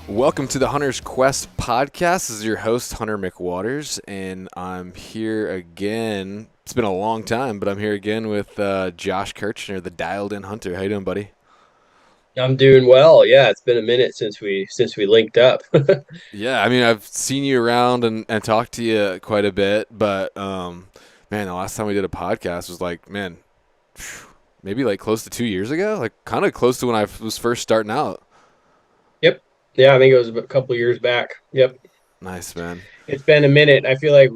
Welcome to the Hunter's Quest podcast. This is your host, Hunter McWaters, and I'm here again. It's been a long time, but I'm here again with Josh Kirchner, the dialed in hunter. How you doing, buddy? I'm doing well. Yeah, it's been a minute since we linked up. Yeah, I mean, I've seen you around and talked to you quite a bit, but man, the last time we did a podcast was like, man, maybe like close to 2 years ago, like kind of close to when I was first starting out. Yep. Yeah, I think it was a couple of years back. Yep. Nice, man. It's been a minute. I feel like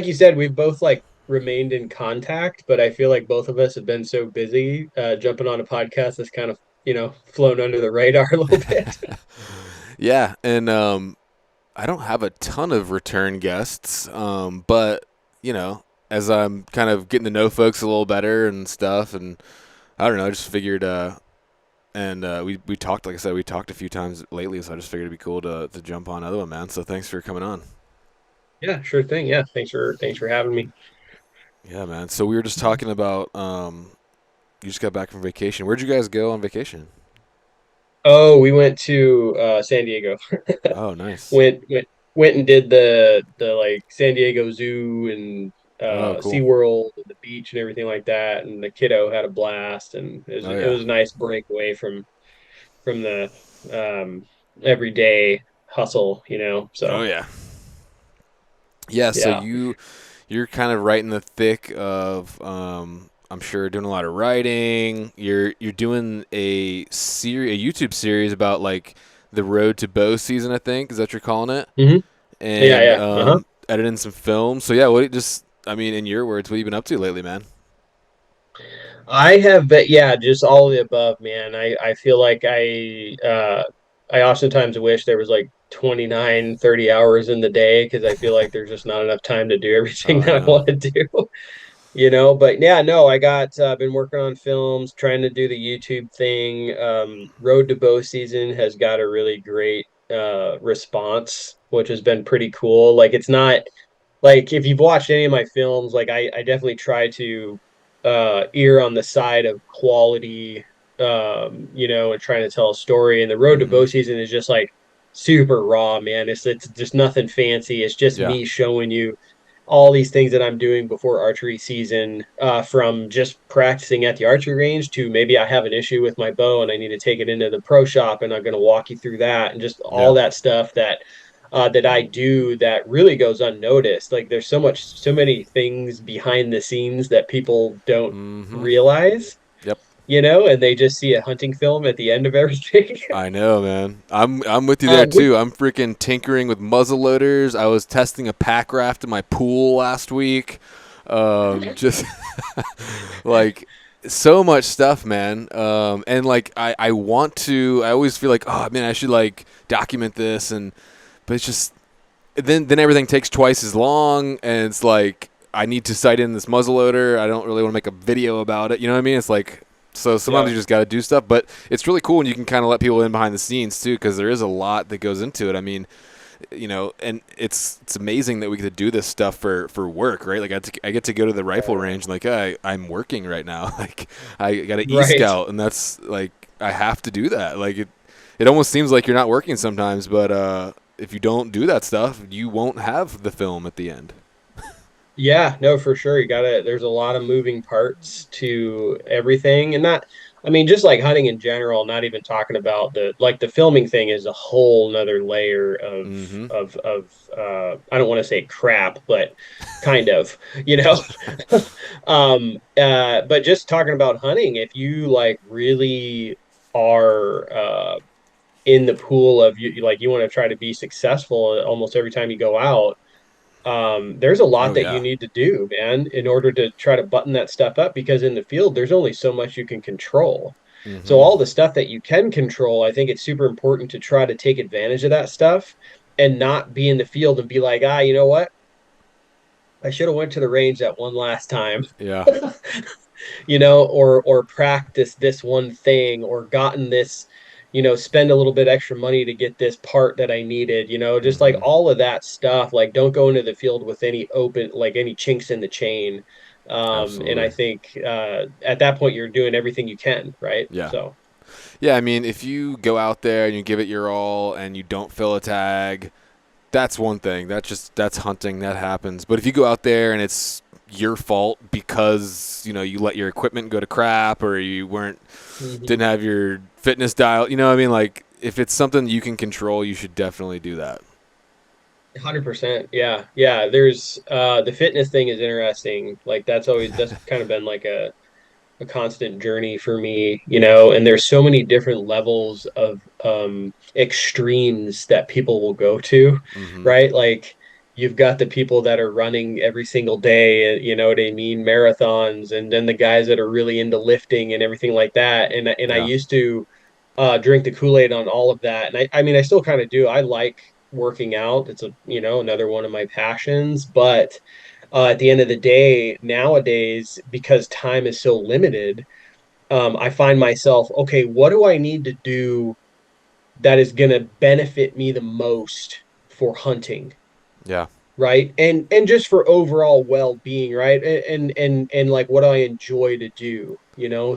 you said, we've both like remained in contact, but I feel like both of us have been so busy jumping on a podcast that's kind of, flown under the radar a little bit. Yeah, and I don't have a ton of return guests, but as I'm kind of getting to know folks a little better and stuff, and I don't know, I just figured, we talked, like I said, we talked a few times lately, so I just figured it'd be cool to jump on another one, man. So thanks for coming on. Yeah, sure thing. Yeah. Thanks for having me. Yeah, man. So we were just talking about, you just got back from vacation. Where'd you guys go on vacation? Oh, we went to San Diego. Oh, nice. Went and did the like San Diego Zoo and Oh, cool. SeaWorld and the beach and everything like that. And the kiddo had a blast, and Oh, it yeah. was a nice break away from the everyday hustle, Oh, So yeah. Yeah, so yeah. you're kind of right in the thick of I'm sure doing a lot of writing. You're doing a YouTube series about like the road to bow season, I think. Is that what you're calling it? hmm Yeah, And yeah. Uh-huh. editing some films. So yeah, what just I mean, in your words, what have you been up to lately, man? I have bet yeah, just all of the above, man. I feel like I oftentimes wish there was like 29, 30 hours in the day because I feel like there's just not enough time to do Oh, everything I that I know. want to do. But yeah, no, I got been working on films, trying to do the YouTube thing. Road to Bow season has got a really great response, which has been pretty cool. Like it's not like if you've watched any of my films, like I definitely try to err on the side of quality, and trying to tell a story. And the Road to Mm-hmm. Bow season is just like super raw, man. It's just nothing fancy. It's just Yeah. me showing you all these things that I'm doing before archery season, from just practicing at the archery range to maybe I have an issue with my bow and I need to take it into the pro shop and I'm going to walk you through that and just all Yeah. that stuff that I do that really goes unnoticed. Like there's so many things behind the scenes that people don't Mm-hmm. realize, Yep. and they just see a hunting film at the end of everything. I know, man. I'm with you there um, too. I'm freaking tinkering with muzzle loaders. I was testing a pack raft in my pool last week. Just like so much stuff, man. And like I want to. I always feel like, oh man, I should like document this, but it's just then everything takes twice as long, and it's like I need to sight in this muzzleloader. I don't really want to make a video about it. You know what I mean? It's like so sometimes yeah, you just got to do stuff, but it's really cool when you can kind of let people in behind the scenes too, because there is a lot that goes into it. I mean, and it's amazing that we get to do this stuff for work, right? Like I get to go to the rifle range and like I'm working right now. Like I got an right. e-scout, and that's like I have to do that. Like it almost seems like you're not working sometimes, but if you don't do that stuff, you won't have the film at the end. Yeah, no, for sure. There's a lot of moving parts to everything. And I mean, just like hunting in general, not even talking about the filming thing is a whole nother layer Mm-hmm. I don't want to say crap, but kind of, you know. But just talking about hunting, if you like really are, in the pool of like you want to try to be successful almost every time you go out, there's a lot Oh that you yeah. need to do, man, in order to try to button that stuff up because in the field, there's only so much you can control. So, Mm-hmm. all the stuff that you can control, I think it's super important to try to take advantage of that stuff and not be in the field and be like, you know what? I should have went to the range that one last time, Yeah. or practice this one thing or gotten this, spend a little bit extra money to get this part that I needed, just like Mm-hmm. all of that stuff. Like, don't go into the field with any open, like any chinks in the chain. And I Absolutely. think at that point, you're doing everything you can, right? Yeah. So. Yeah, I mean, if you go out there and you give it your all and you don't fill a tag, that's one thing. That's hunting. That happens. But if you go out there and it's your fault because you let your equipment go to crap or you weren't didn't Hmm. have your fitness dial, what I mean, like if it's something you can control, you should definitely do that. 100%. Yeah. Yeah. There's the fitness thing is interesting. Like that's kind of been like a constant journey for me, and there's so many different levels of extremes that people will go to, Mm-hmm. right? Like you've got the people that are running every single day, you know what I mean, marathons, and then the guys that are really into lifting and everything like that. And I Yeah. used to drink the Kool-Aid on all of that. And I mean, I still kind of do. I like working out. It's another one of my passions, but at the end of the day, nowadays, because time is so limited, I find myself, okay, what do I need to do that is going to benefit me the most for hunting? Yeah. Right, and just for overall well-being, right, and like what do I enjoy to do,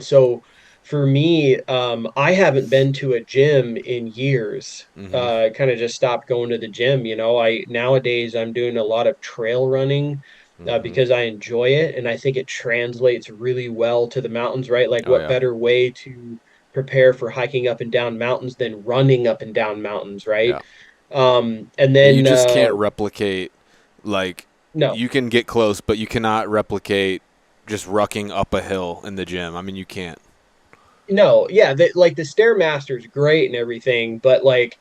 so for me, I haven't been to a gym in years. Mm-hmm. Kind of just stopped going to the gym. I nowadays I'm doing a lot of trail running, Mm-hmm. because I enjoy it and I think it translates really well to the mountains, right? Like Oh what yeah. better way to prepare for hiking up and down mountains than running up and down mountains, right? Yeah. And Yeah. You then just can't replicate like no. you can get close, but you cannot replicate just rucking up a hill in the gym. I mean, you can't. No, yeah, like the Stairmaster is great and everything, but like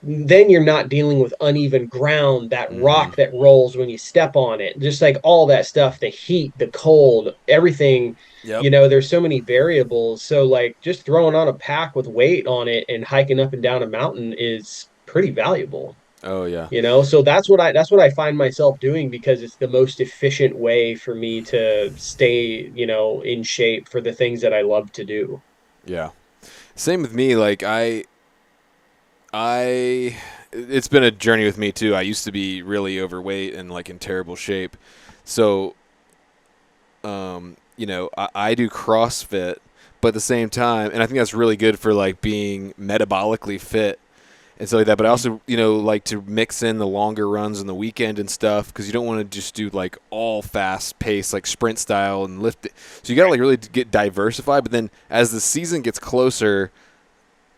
then you're not dealing with uneven ground, that Mm-hmm. rock that rolls when you step on it, just like all that stuff, the heat, the cold, everything, Yep. there's so many variables. So like just throwing on a pack with weight on it and hiking up and down a mountain is pretty valuable. Oh yeah. So that's what I find myself doing because it's the most efficient way for me to stay, in shape for the things that I love to do. Yeah. Same with me. Like I, it's been a journey with me too. I used to be really overweight and like in terrible shape. So, I do CrossFit, but at the same time, and I think that's really good for like being metabolically fit and stuff like that. But I Mhm. also, like to mix in the longer runs on the weekend and stuff because you don't want to just do like all fast pace, like sprint style and lift it. So you got to like really get diversified. But then as the season gets closer,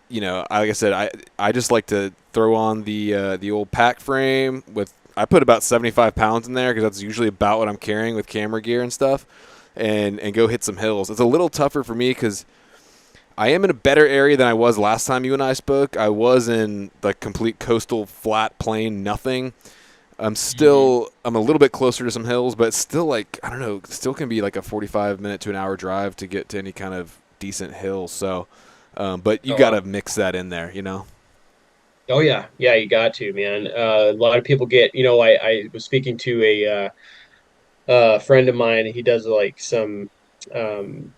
like I said, I just like to throw on the old pack frame with. I put about 75 pounds in there because that's usually about what I'm carrying with camera gear and stuff, and go hit some hills. It's a little tougher for me because I am in a better area than I was last time you and I spoke. I was in like complete coastal flat plain nothing. Mhm. I'm a little bit closer to some hills, but it's still like I don't know, it still can be like a 45-minute to an hour drive to get to any kind of decent hill. So, but you Oh got to wow. mix that in there, you know. Oh yeah, yeah, you got to, man. A lot of people get, I was speaking to a friend of mine. He does like some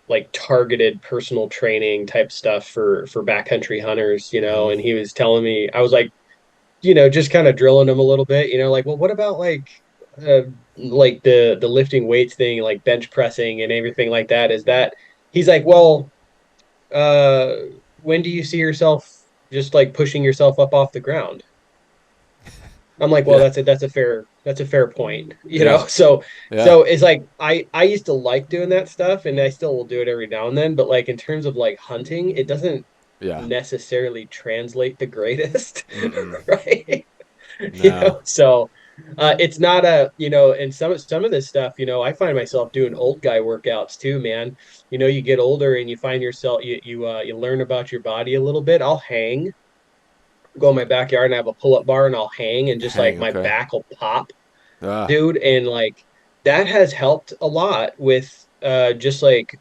like targeted personal training type stuff for backcountry hunters, Mm-hmm. and he was telling me, I was like, just kind of drilling him a little bit, like, well, what about uh like the lifting weights thing, like bench pressing and everything like that? Is that he's like, well, uh when do you see yourself just like pushing yourself up off the ground? I'm like, well, Yeah, that's a fair point, yeah, So yeah, so it's like I used to like doing that stuff and I still will do it every now and then, but like in terms of like hunting, it doesn't yeah. necessarily translate the greatest, Mm-mm. right? No. So it's not and some of this stuff, I find myself doing old guy workouts too, man. You get older and you find yourself you learn about your body a little bit. I'll go in my backyard and I have a pull-up bar and I'll hang and just like Hang. my Okay. back will pop, Ah. dude. And like that has helped a lot with just like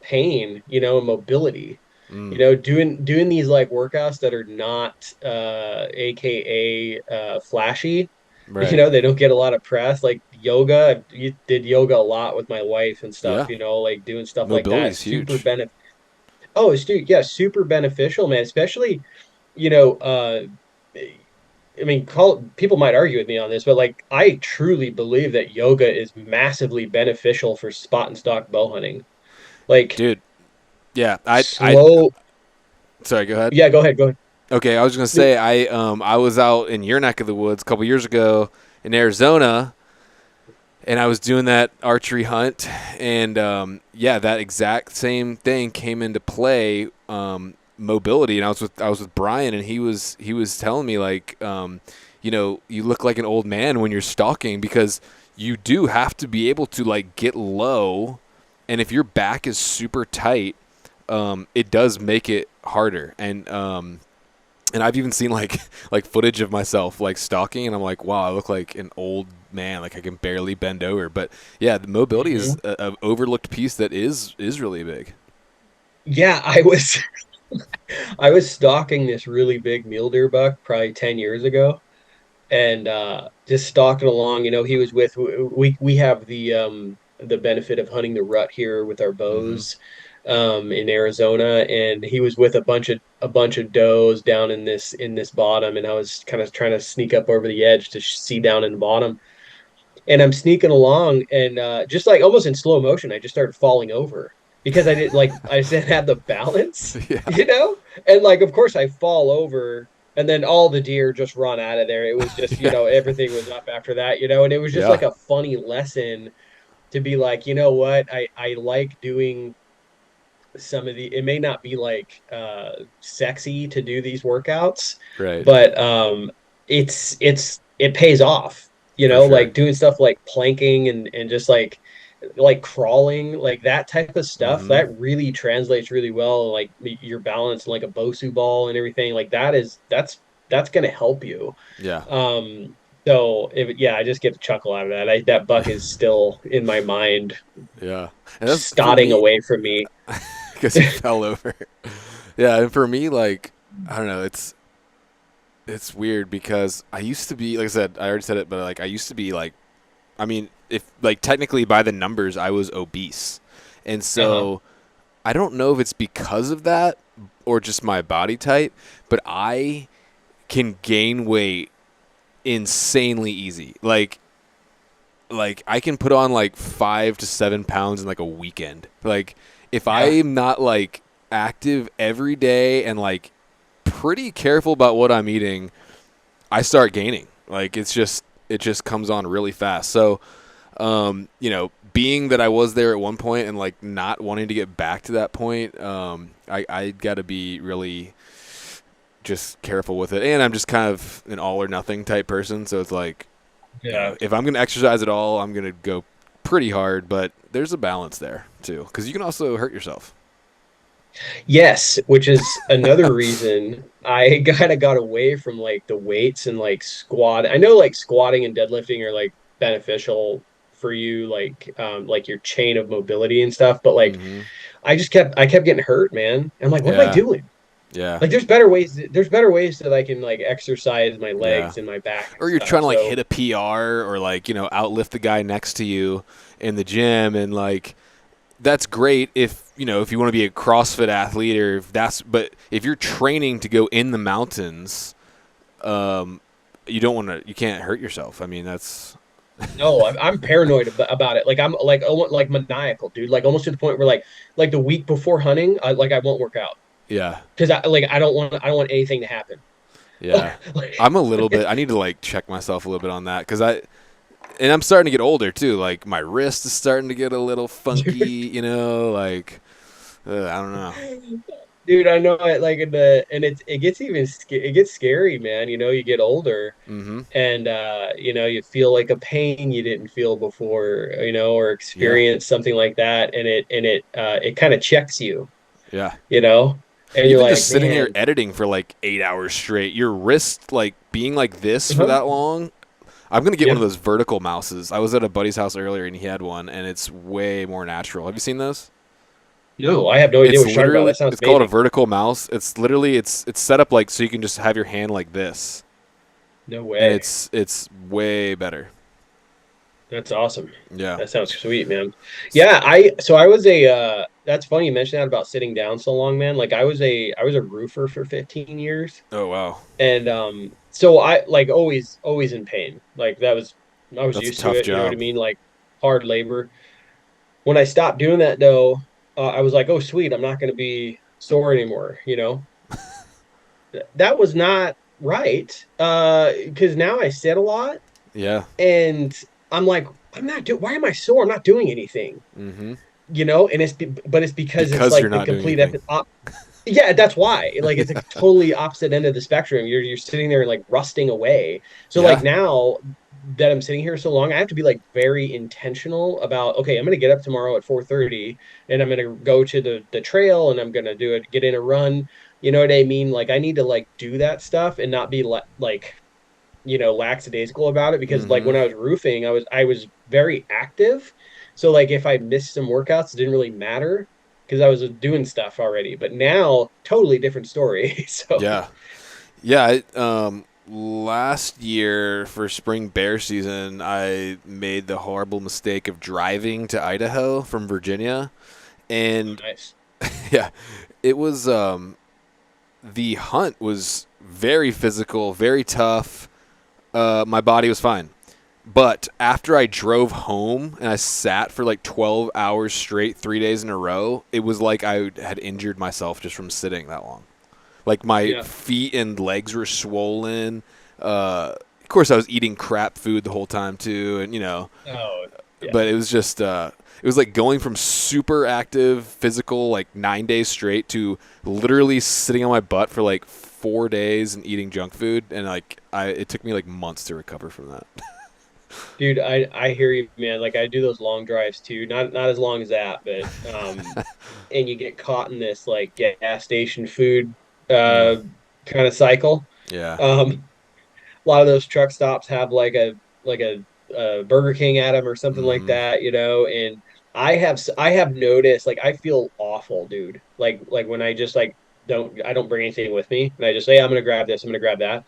pain, and mobility. Mm. Doing these like workouts that are not AKA flashy. Right. They don't get a lot of press. Like yoga, you did yoga a lot with my wife and stuff, Yeah. like doing stuff like that. Mobility's Super huge. benefit. Oh, it's dude, yeah, super beneficial, man. Especially, you know, uh I mean, people might argue with me on this, but like I truly believe that yoga is massively beneficial for spot and stock bow hunting. Like Dude. Yeah. I slow. Sorry, go ahead. Yeah, go ahead, go ahead. Okay, I was gonna say I was out in your neck of the woods a couple years ago in Arizona, and I was doing that archery hunt, and yeah, that exact same thing came into play. Mobility, and I was with Brian, and he was telling me like, you look like an old man when you're stalking because you do have to be able to like get low, and if your back is super tight, it does make it harder, and I've even seen like like footage of myself like stalking, and I'm like, wow, I look like an old man. Like I can barely bend over. But yeah, the mobility is Mhm. a overlooked piece that is really big. Yeah, I was stalking this really big mule deer buck probably 10 years ago, and just stalking along. He was with we have the benefit of hunting the rut here with our Hmm. bows in Arizona, and he was with a bunch of does down in this bottom, and I was kind of trying to sneak up over the edge to see down in the bottom, and I'm sneaking along, and just like almost in slow motion, I just started falling over because I didn't have the balance, Yeah, you know? And like of course I fall over, and then all the deer just run out of there. It was just, yeah, everything was up after that, and it was just like yeah. a funny lesson to be like, you know what? I like doing some of the it may not be like sexy to do these workouts, Right, but it pays off, for sure. like doing stuff like planking and just like crawling, like that type of stuff Hmm. that really translates really well, like your balance like a Bosu ball and everything like that's going to help you. Yeah, So yeah, I just get a chuckle out of that. That buck is still in my mind, yeah. And that's for stotting me away from me. because he fell over. Yeah, and for me, like I don't know, it's weird because I used to be, like I said, I already said it, but like I used to be like, I mean, if like technically by the numbers, I was obese, and Uh-huh. so I don't know if it's because of that or just my body type, but I can gain weight insanely easy. Like I can put on like 5 to 7 pounds in like a weekend. Like if Yeah. I'm not like active every day and like pretty careful about what I'm eating, I start gaining. Like it just comes on really fast. So being that I was there at one point and like not wanting to get back to that point, I got to be really just careful with it. And I'm just kind of an all or nothing type person, so it's like, Yeah. if I'm gonna exercise at all, I'm gonna go pretty hard. But there's a balance there too, because you can also hurt yourself. Yes, which is another reason I kind of got away from like the weights and like squat. I know like squatting and deadlifting are like beneficial for you, like your chain of mobility and stuff, but like Hmm. I kept getting hurt, man. And I'm like, what am I Yeah, doing? yeah, Like there's better ways that I can like exercise my yeah. legs and my back and Or you're stuff. trying to like So hit a PR or like outlift the guy next to you in the gym, and like that's great if you want to be a CrossFit athlete or if that's, but if you're training to go in the mountains, um, you can't hurt yourself. I mean, that's no, I'm paranoid about it. Like I'm like almost like maniacal, dude. Like almost to the point where like the week before hunting, I won't work out yeah, because I don't want anything to happen. yeah. Like, I'm a little bit. I need to like check myself a little bit on that because and I'm starting to get older too. Like my wrist is starting to get a little funky. Like I don't know. dude, I know it. Like and it gets it gets scary, man. You get older, Mm-hmm. and you feel like a pain you didn't feel before, or Yeah, experience something like that, and it kind of checks you, yeah. you know, and you're Even just like, sitting here man. editing for like 8 hours straight, your wrist like being like this for Uh-huh. that long. I'm gonna get one of Yep. those vertical mouses. I was at a buddy's house earlier and he had one, and it's way more natural. Have you seen those? No, I have no idea It's what you're talking about. literally That sounds it's called a amazing. vertical mouse. It's literally it's set up like so you can just have your hand like this, No and way. it's way better. That's awesome. Yeah. That sounds sweet, man. Yeah, I was a that's funny you mentioned that about sitting down so long, man. Like I was a roofer for 15 years, Oh wow, and so I like always in pain. Like I was that's a used to tough it, you know what I job. mean? Like hard labor. When I stopped doing that though, I was like, "Oh sweet, I'm not going to be sore anymore," you know? that was not right. Because now I sit a lot Yeah. and I'm like, I'm not doing, why am I sore? I'm not doing anything, Mm-hmm. and but it's because it's Because you're like the not doing complete anything. yeah, that's why. Like it's a Yeah. totally opposite end of the spectrum. You're sitting there like rusting away. So like Yeah. now that I'm sitting here so long, I have to be like very intentional about, okay, I'm gonna get up tomorrow at 4:30 and I'm gonna go to the trail and I'm gonna get in a run. You know what I mean? Like I need to like do that stuff and not be like lackadaisical about it, because like Mm-hmm. when I was roofing, I was very active. So like if I missed some workouts, it didn't really matter because I was doing stuff already. But now, totally different story. So Yeah. Yeah. Last year for spring bear season, I made the horrible mistake of driving to Idaho from Virginia, and nice. yeah, it was the hunt was very physical, very tough. My body was fine. But after I drove home and I sat for like 12 hours straight, 3 days in a row, it was like I had injured myself just from sitting that long. Like my Yeah. feet and legs were swollen. Of course, I was eating crap food the whole time too, and Oh, yeah. but it was just it was like going from super active physical like 9 days straight to literally sitting on my butt for like 4 days and eating junk food, and like it took me like months to recover from that. Dude, I hear you, man. Like I do those long drives too. Not as long as that, but and you get caught in this like gas station food Mm, uh kind of cycle. yeah. Um a lot of those truck stops have like a Burger King at them or something like Mm-hmm. that, and I have noticed, like I feel awful, dude. Like when I just like I don't bring anything with me and I just say, I'm gonna grab this, I'm gonna grab that.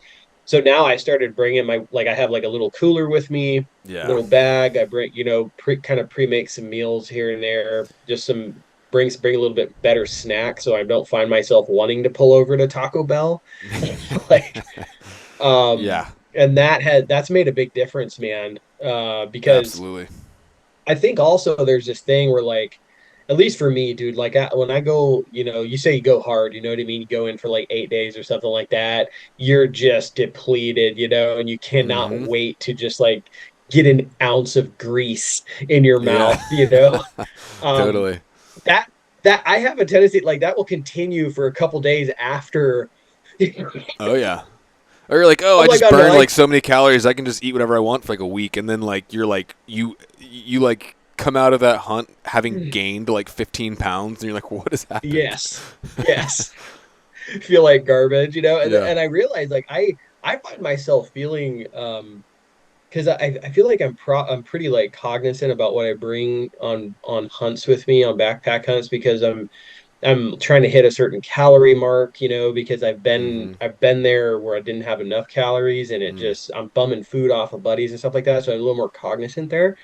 So now I started bringing I have like a little cooler with me, Yeah. little bag. I bring, kind of pre-make some meals here and there, just some bring a little bit better snack so I don't find myself wanting to pull over to Taco Bell. Like Yeah. and that's made a big difference, man. Because Absolutely. I think also there's this thing where like, at least for me, dude, like when I go, you say you go hard, you know what I mean? You go in for like 8 days or something like that. You're just depleted, and you cannot Mm-hmm. wait to just like get an ounce of grease in your Yeah. mouth. Um, Totally. that that I have a tendency like that will continue for a couple days after. Oh yeah. Or you're like, oh, I'm I like, just oh no, burned like so many calories, I can just eat whatever I want for like a week, and then like you're like you like come out of that hunt having gained like 15 pounds, and you're like, what has happened? yes, yes. Feel like garbage, and Yeah. and I realize like I find myself feeling because I feel like I'm pretty like cognizant about what I bring on hunts with me, on backpack hunts, because I'm trying to hit a certain calorie mark, because I've been Mm-hmm. I've been there where I didn't have enough calories, and Mm. I'm bumming food off of buddies and stuff like that, so I'm a little more cognizant there.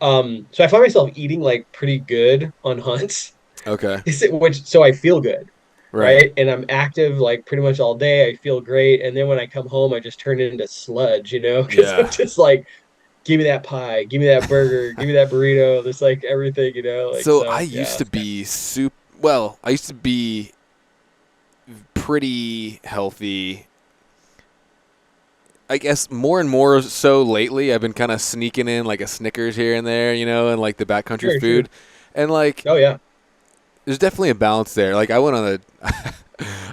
So I find myself eating like pretty good on hunts, Okay. which so I feel good, Right. right? And I'm active like pretty much all day. I feel great. And then when I come home, I just turn it into sludge, because I'm Yeah. just like, give me that pie, give me that burger, give me that burrito, just like everything, like So I so. used Yeah, to be super. Well, I used to be pretty healthy. I guess more and more so lately. I've been kind of sneaking in like a Snickers here and there, and like the backcountry sure, sure. food, and like Oh yeah, there's definitely a balance there. Like I went on a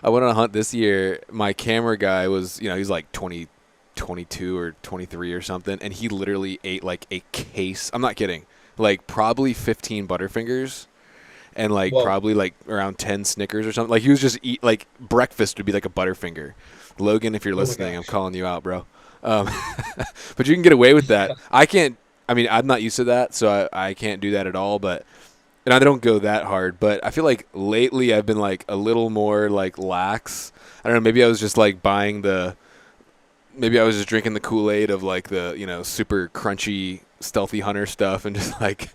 I went on a hunt this year. My camera guy was, he's like 20, 22 or 23 or something, and he literally ate like a case. I'm not kidding. Like probably 15 Butterfingers and like whoa, probably like around 10 Snickers or something. Like he was just eat like breakfast would be like a Butterfinger. Logan, if you're oh my listening, I'm gosh, calling you out, bro. Um, but you can get away with that. I can't. I mean, I'm not used to that, so I can't do that at all. But and I don't go that hard. But I feel like lately I've been like a little more like lax. I don't know. Maybe I was just like buying the. Maybe I was just drinking the Kool-Aid of like the super crunchy stealthy hunter stuff, and just like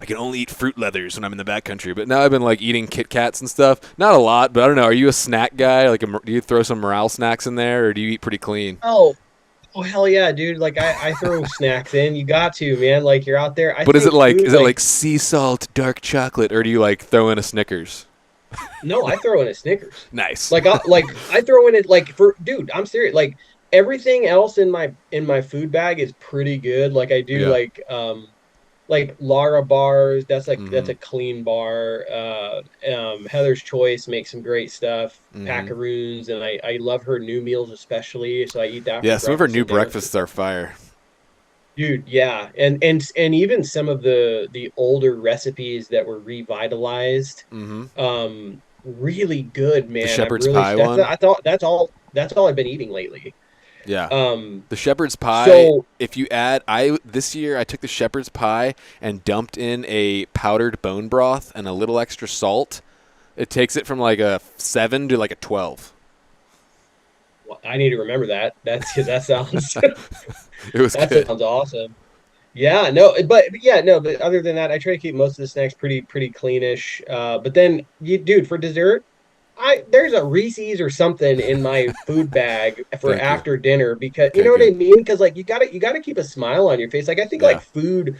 I can only eat fruit leathers when I'm in the backcountry. But now I've been like eating Kit Kats and stuff. Not a lot, but I don't know. Are you a snack guy? Like, do you throw some morale snacks in there, or do you eat pretty clean? oh. Oh hell yeah, dude! Like I throw snacks in. You got to, man. Like you're out there. I But is it think like food, is it like like sea salt, dark chocolate, or do you like throw in a Snickers? No, I throw in a Snickers. Nice. Like I throw in it like for dude, I'm serious. Like everything else in my food bag is pretty good. Like I do Yeah. like Lara bars, that's Mm-hmm. a clean bar. Heather's Choice makes some great stuff. Mm-hmm. Packaroons, and I love her new meals especially. So I eat that for Yeah, some of our breakfast new and dinner. breakfasts are fire. Dude, yeah. And even some of the older recipes that were revitalized, Mm-hmm. really good, The man. I'm shepherd's really pie that's one. I thought that's all I've been eating lately. Yeah. Um, The shepherd's pie, so if you add I this year I took the shepherd's pie and dumped in a powdered bone broth and a little extra salt. It takes it from like a 7 to like a 12. I need to remember that. That's because that sounds It was that good. sounds awesome. Yeah, no, but yeah, no, but other than that, I try to keep most of the snacks pretty cleanish. But then you dude, for dessert, I there's a Reese's or something in my food bag for Thank you. after dinner because you Okay, know what I good. mean? Because like you gotta keep a smile on your face. Like I think like Yeah. food,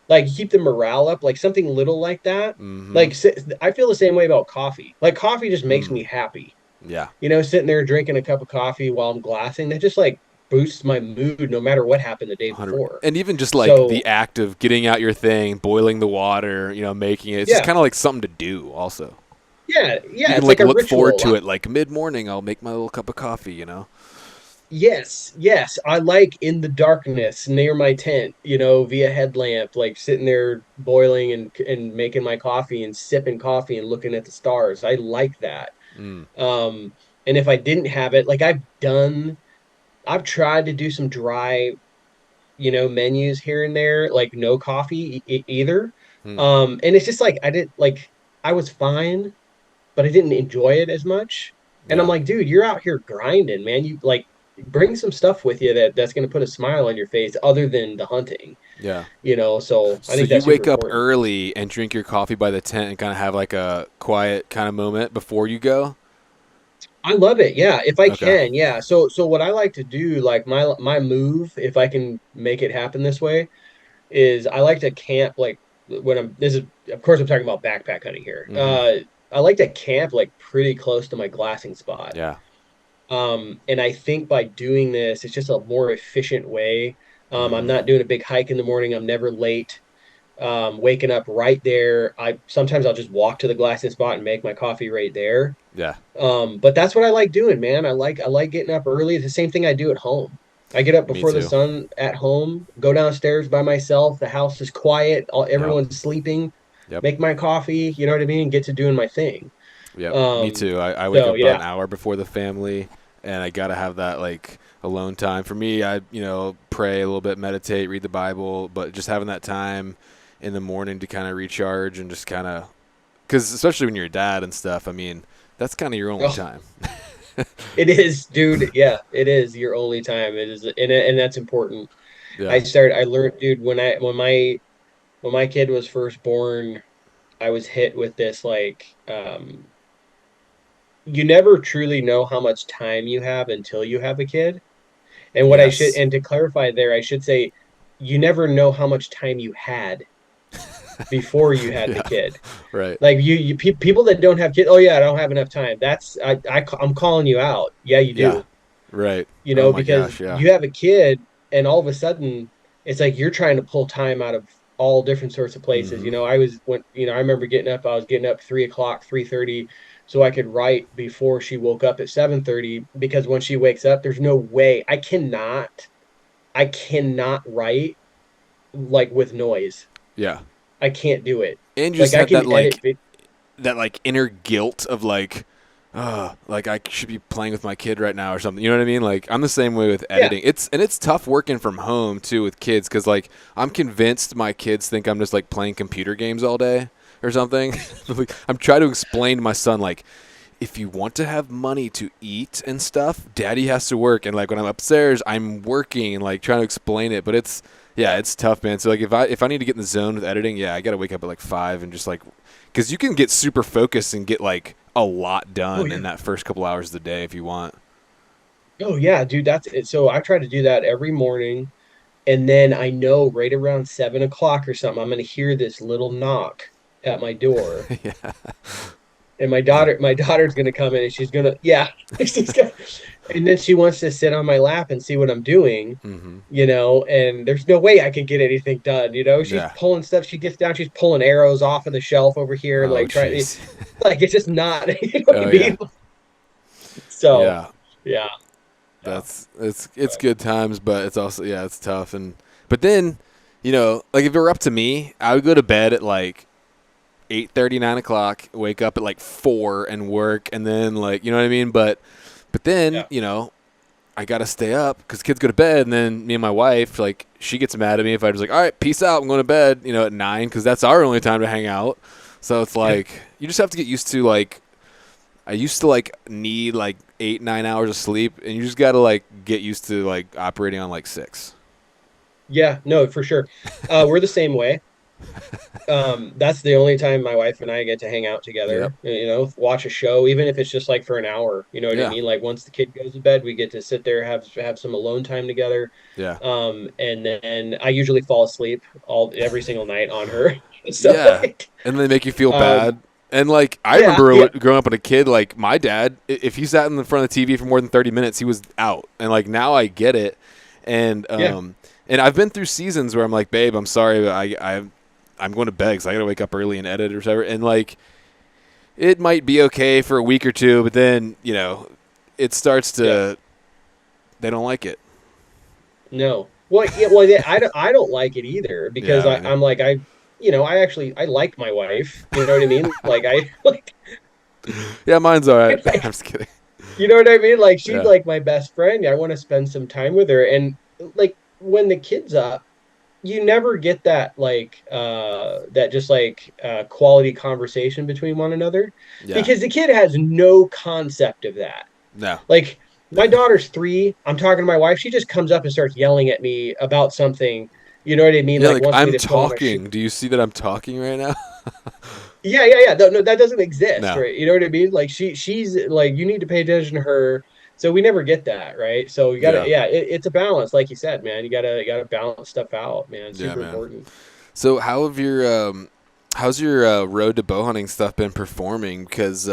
like keep the morale up, like something little like that. Mm-hmm. Like I feel the same way about coffee. Like coffee just makes Mm. me happy. Yeah. You know, sitting there drinking a cup of coffee while I'm glassing, that just like boosts my mood no matter what happened the day 100. before. And even just like So the act of getting out your thing, boiling the water, making it. It's just yeah, kind of like something to do also. You yeah, can it's like like a look forward ritual. to it like mid-morning I'll make my little cup of coffee. Yes, yes. I like in the darkness near my tent, via headlamp, like sitting there boiling and making my coffee and sipping coffee and looking at the stars. I like that. Mm. Um, and if I didn't have it, like I've tried to do some dry, menus here and there, like no coffee either. Mm. And it's just like I was fine, but I didn't enjoy it as much. And I'm Yeah. like, dude, you're out here grinding, man. You like bring some stuff with you that's going to put a smile on your face other than the hunting, Yeah. So I So think you that's super wake up important. early and drink your coffee by the tent and kind of have like a quiet kind of moment before you go? I love it. Yeah, if I Okay. can. Yeah. So what I like to do, like my move, if I can make it happen this way, is I like to camp like when I'm this is of course I'm talking about backpack hunting here. Mm-hmm. I like to camp like pretty close to my glassing spot. Yeah. And I think by doing this, it's just a more efficient way. I'm Mm-hmm. not doing a big hike in the morning. I'm never late. Waking up right there. I sometimes I'll just walk to the glassing spot and make my coffee right there. Yeah. But that's what I like doing, man. I like getting up early. It's the same thing I do at home. I get up Me before the too. sun at home, go downstairs by myself. The house is quiet. Yep. Everyone's sleeping. Yep. Make my coffee. You know what I mean? Get to doing my thing. Yep. Me Um, too. I wake so up about yeah. an hour before the family and I got to have that like alone time. For me, I pray a little bit, meditate, read the Bible, but just having that time in the morning to kind of recharge and just kind of cuz especially when you're a dad and stuff, I mean, that's kind of your only Oh, time. it is, dude. Yeah, it is your only time. It is, and that's important. Yeah. I learned, dude, when my kid was first born, I was hit with this like, you never truly know how much time you have until you have a kid. Yes. And to clarify there, I should say, you never know how much time you had before you had the Yeah. kid. Right. Like people that don't have kids, oh yeah, I don't have enough time. I'm calling you out. Yeah, you Yeah. do. Right. Oh my Because gosh, yeah. you have a kid and all of a sudden it's like you're trying to pull time out of all different sorts of places. Mhm. I remember I was getting up 3 o'clock, 3:30 so I could write before she woke up at 7:30 because when she wakes up, there's no way I cannot write like with noise. Yeah. I can't do it. And you Like just I have can edit. that like inner guilt of like I should be playing with my kid right now or something. You know what I mean? Like I'm the same way with Yeah. editing. It's tough working from home too with kids because like I'm convinced my kids think I'm just like playing computer games all day or something. Like, I'm trying to explain to my son like if you want to have money to eat and stuff, daddy has to work. And like when I'm upstairs, I'm working and like trying to explain it. But yeah, it's tough, man. So like if I need to get in the zone with editing, yeah, I got to wake up at like 5 and just like, because you can get super focused and get like a lot Oh done in yeah. that first couple hours of the day if you want. Oh yeah, dude. That's it. So I try to do that every morning. And then I know right around 7 o'clock or something, I'm going to hear this little knock at my door. Yeah. And Is it? my daughter's gonna come in and she's gonna, yeah, she's gonna, and then she wants to sit on my lap and see what I'm doing, Mm-hmm. and there's no way I can get anything done. She's Yeah. pulling stuff. She gets down, she's pulling arrows off of the shelf over here, Oh, like try, jeez. like it's just not, you know what Oh I yeah. mean? So, Yeah. yeah, yeah, That's it's good times, but it's also yeah, it's tough. And but then, like if it were up to me, I would go to bed at like 8:30, 9 o'clock, wake up at like 4 and work, and then like you know what I mean. But then yeah, I gotta stay up because kids go to bed, and then me and my wife, like, she gets mad at me if I just like, all right, peace out, I'm going to bed, at 9 because that's our only time to hang out. So it's yeah. like you just have to get used to like I used to like need like 8, 9 hours of sleep, and you just gotta like get used to like operating on like 6. Yeah, no, for sure. We're the same way. That's the only time my wife and I get to hang out Yep. together, watch a show, even if it's just like for an hour, you know what I Yeah. mean? Like once the kid goes to bed, we get to sit there, have some alone time together. Yeah. And then I usually fall asleep every single night on her. So Yeah. like, And they make you feel um, bad. And like I yeah, remember yeah, growing up as a kid, like my dad, if he sat in the front of the TV for more than 30 minutes, he was out. And like now I get it. And yeah, and I've been through seasons where I'm like, babe, I'm sorry, but I'm going to bed because I got to wake up early and edit or whatever. And like it might be okay for a week or two, but then it starts yeah. to they don't like it. No. Well, yeah, well, yeah, I don't like it either because Yeah, man. I'm like I like my wife. You know what I mean? Like I like Yeah, mine's all right. I'm just kidding. you know what I mean? Like she's Yeah, like my best friend. I want to spend some time with her. And like when the kid's up, you never get that just like quality conversation between one another yeah. because the kid has no concept of that. No, Like no. my daughter's 3. I'm talking to my wife. She just comes up and starts yelling at me about something. You know what I mean? Yeah, Like like wants me I'm to put on my shoe. talking. Do you see that I'm talking right now? Yeah, yeah, yeah. No, no, that doesn't exist, No. right? You know what I mean? Like she's like you need to pay attention to her. So we never get that, right? So you gotta, Yeah, yeah, it's a balance, like you said, man. You gotta balance stuff out, man. yeah, Super man. important. So how's your road to bow hunting stuff been performing? Because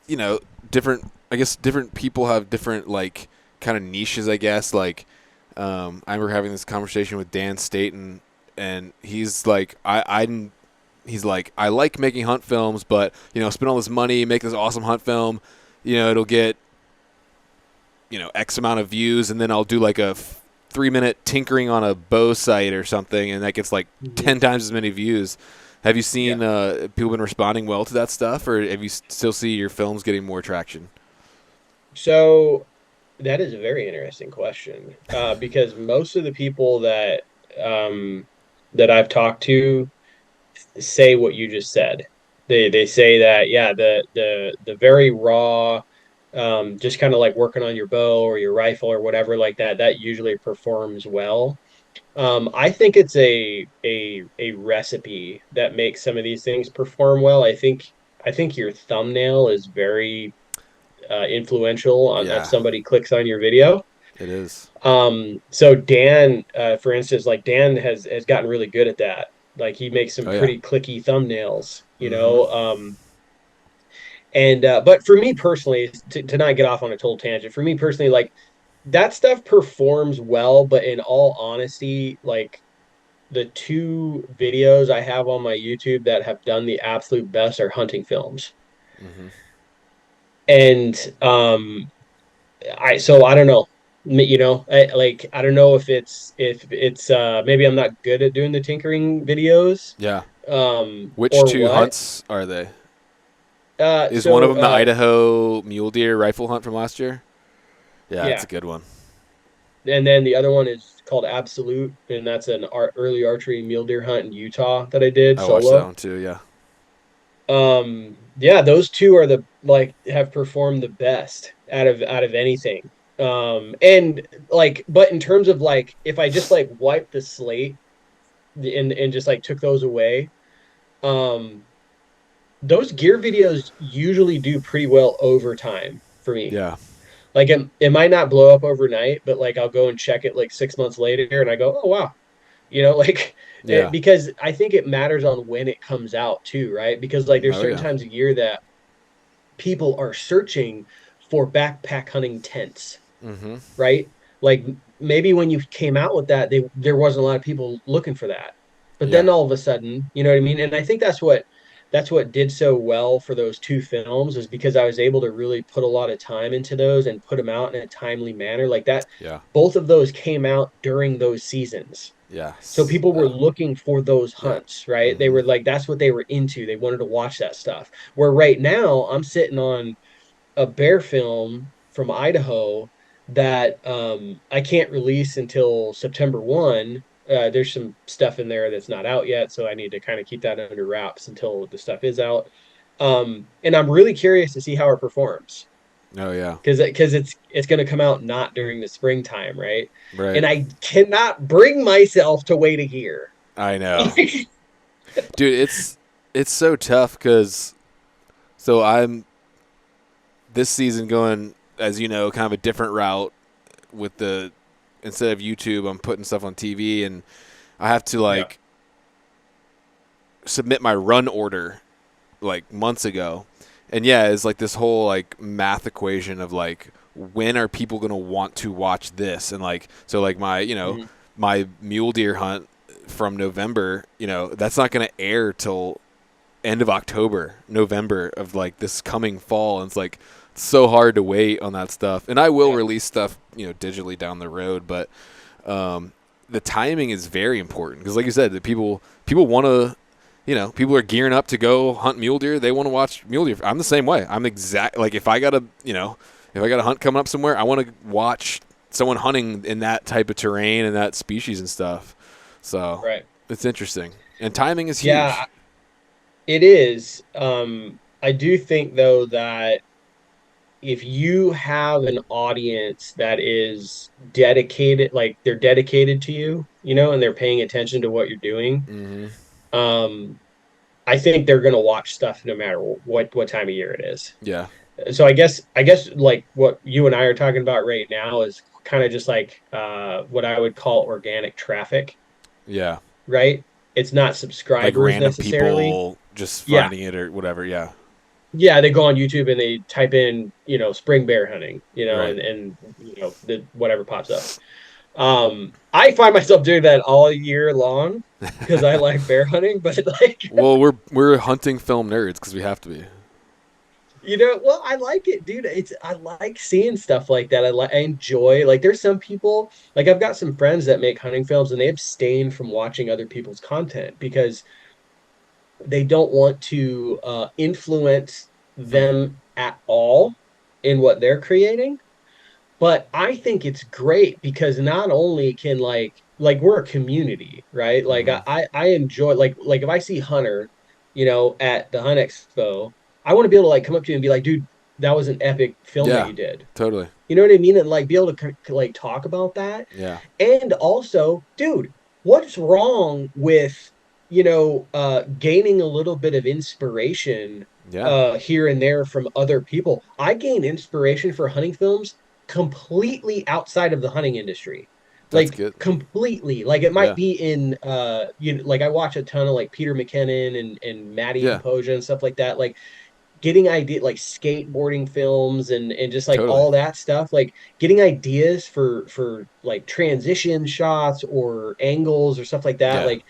you know, different. I guess different people have different like kind of niches. I guess like I remember having this conversation with Dan Staten, and he's like, he's like, I like making hunt films, but spend all this money, make this awesome hunt film, it'll get X amount of views, and then I'll do like a 3-minute tinkering on a bow sight or something, and that gets like Mhm. 10 times as many views. Have you Yeah. seen people been responding well to that stuff, or have you still see your films getting more traction? So that is a very interesting question, because most of the people um, that I've talked to say what you just said. They say that, yeah, the very raw, just kind of like working on your bow or your rifle or whatever like that, that usually performs well. I think it's a recipe that makes some of these things perform well. I think your thumbnail is very influential on if Yeah, somebody clicks on your video. it is. So Dan, for instance, like Dan has gotten really good at that. Like he makes some Oh yeah. pretty clicky thumbnails, Mm-hmm. and but for me personally, to not get off on a total tangent, for me personally, like that stuff performs well, but in all honesty, like the 2 videos I have on my YouTube that have done the absolute best are hunting films. Mm-hmm. And I don't know. I don't know if it's maybe I'm not good at doing the tinkering videos, Yeah. Which or two what. hunts are they? Uh Is one of so them the uh Idaho mule deer rifle hunt from last year? Yeah, it's yeah. a good one. And then the other one is called Absolute, and that's an early archery mule deer hunt in Utah that I did I watched that solo. one too. Yeah. Yeah, those 2 are the like have performed the best out of anything. And like, but in terms of like if I just like wipe the slate and just like took those away, um those gear videos usually do pretty well over time for me. Yeah. Like it might not blow up overnight, but like I'll go and check it like 6 months later and I go, oh wow, like Yeah. because I think it matters on when it comes out too, right? Because like there's Oh certain yeah. times of year that people are searching for backpack hunting tents, Mm-hmm. right? Like maybe when you came out with that, there wasn't a lot of people looking for that. But Yeah. then all of a sudden, you know what I mean? And I think that's what did so well for those two films is because I was able to really put a lot of time into those and put them out in a timely manner. Like that, Yeah. both of those came out during those seasons. So Yes. people were looking for those Yeah. hunts, right? They Mm-hmm. were like, that's what they were into. They wanted to watch that stuff. Where right now I'm sitting on a bear film from Idaho that I can't release until September 1. There's some stuff in there that's not out yet, so I need to kind of keep that under wraps until the stuff is out. And I'm really curious to see how it performs Oh yeah. because it's going to come out not during the springtime, right? Right. And I cannot bring myself to wait a year. I know, dude. It's so tough because so I'm this season going, as you know, kind of a different route with the instead of YouTube, I'm putting stuff on TV, and I have to Yeah. like submit my run order like months ago. And yeah, it's like this whole like math equation of like when are people going to want to watch this, and like so like my Mhm. my mule deer hunt from November, that's not going to air till end of October, November of like this coming fall, and it's like so hard to wait on that stuff. And I will Yeah. release stuff, digitally down the road, but the timing is very important because, like you said, the people want to, people are gearing up to go hunt mule deer. They want to watch mule deer. I'm the same way. I'm exact like if I got a hunt coming up somewhere, I want to watch someone hunting in that type of terrain and that species and stuff. So Right. it's interesting, and timing is Yeah, huge. it is. I do think though that if you have an audience that is dedicated, like they're dedicated to you, and they're paying attention to what you're doing, Mm-hmm. um, I think they're going to watch stuff no matter what time of year it is. Yeah. So I guess like what you and I are talking about right now is kind of just like what I would call organic traffic, Yeah. right? It's not Like subscribers random necessarily. people just Yeah, finding it or whatever. Yeah. yeah, they go on YouTube and they type in, spring bear hunting, Right. and whatever pops up. I find myself doing that all year long because I like bear hunting, but like, Well, we're hunting film nerds because we have to be. well, I like it, dude. I like seeing stuff like that. I enjoy like there's some people like I've got some friends that make hunting films and they abstain from watching other people's content because they don't want to influence Hmm. them at all in what they're creating. But I think it's great because not only can like we're a community, right? Like Mm-hmm. I enjoy like if I see Hunter, at the Hunt Expo, I want to be able to like come up to you and be like, dude, that was an epic film that Yeah. you did. Totally. You know what I mean? And like be able to like talk about that. Yeah. And also, dude, what's wrong with, gaining a little bit of inspiration Yeah. here and there from other people? I gain inspiration for hunting films completely outside of the hunting industry. That's Like good. completely. Like it might Yeah. be in like I watch a ton of like Peter McKinnon and Matty Yeah. Composure and stuff like that. Like getting idea like skateboarding films and just like Totally. all that stuff, like getting ideas for like transition shots or angles or stuff like that, Yeah. like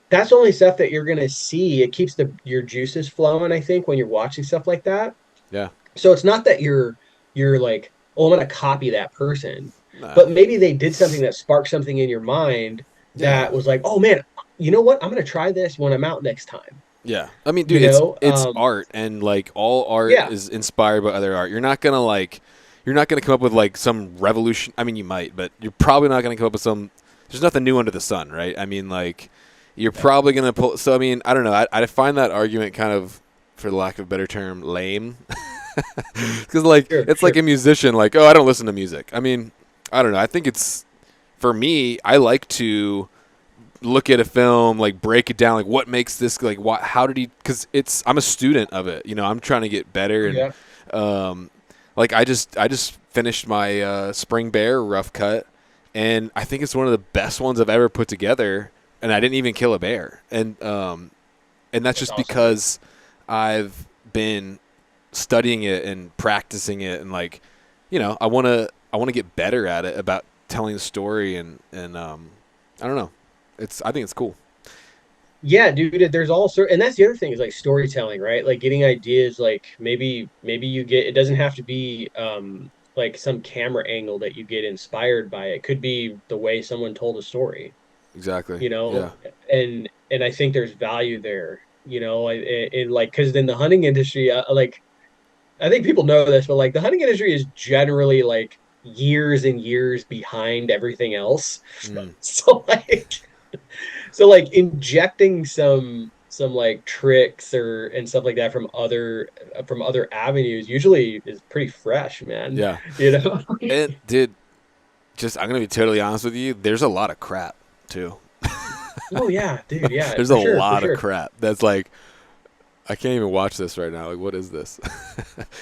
that's only stuff that you're gonna see. It keeps your juices flowing, I think, when you're watching stuff like that. Yeah. So it's not that you're like, oh, I'm gonna copy that person, Nah. but maybe they did something that sparked something in your mind Yeah. that was like, oh man, you know what, I'm gonna try this when I'm out next time, Yeah. I mean, you dude, it's know it's um art, and like all art yeah. is inspired by other art. You're not gonna come up with like some revolution. I mean, you might, but you're probably not gonna come up with some. There's nothing new under the sun, right? I mean, like you're Yeah. probably gonna pull. So I mean, I don't know. I find that argument kind of, for lack of a better term, lame. Because like Sure, it's like sure. a musician, like, oh, I don't listen to music. I mean, I don't know. I think it's for me. I like to look at a film, like break it down, like what makes this, like what, how did he? Because I'm a student of it. I'm trying to get better, and Yeah. um, like I just finished my spring bear rough cut, and I think it's one of the best ones I've ever put together. And I didn't even kill a bear, and that's That's just awesome, dude. because I've been studying it and practicing it, and like, I want to get better at it, about telling the story, and I don't know. I think it's cool. Yeah, dude, there's all sort, and that's the other thing is like storytelling, right? Like getting ideas, like maybe you get, it doesn't have to be like some camera angle that you get inspired by. It could be the way someone told a story, Exactly. you know? Yeah. And I think there's value there, like because in the hunting industry, like I think people know this, but like the hunting industry is generally like years and years behind everything else. Mm. So like so injecting some like tricks or and stuff like that from other avenues usually is pretty fresh, man. Yeah. You know? And dude, just I'm gonna be totally honest with you. There's a lot of crap too. Oh yeah, dude, yeah, There's a for sure, for lot of sure. crap that's like, I can't even watch this right now. Like, what is this?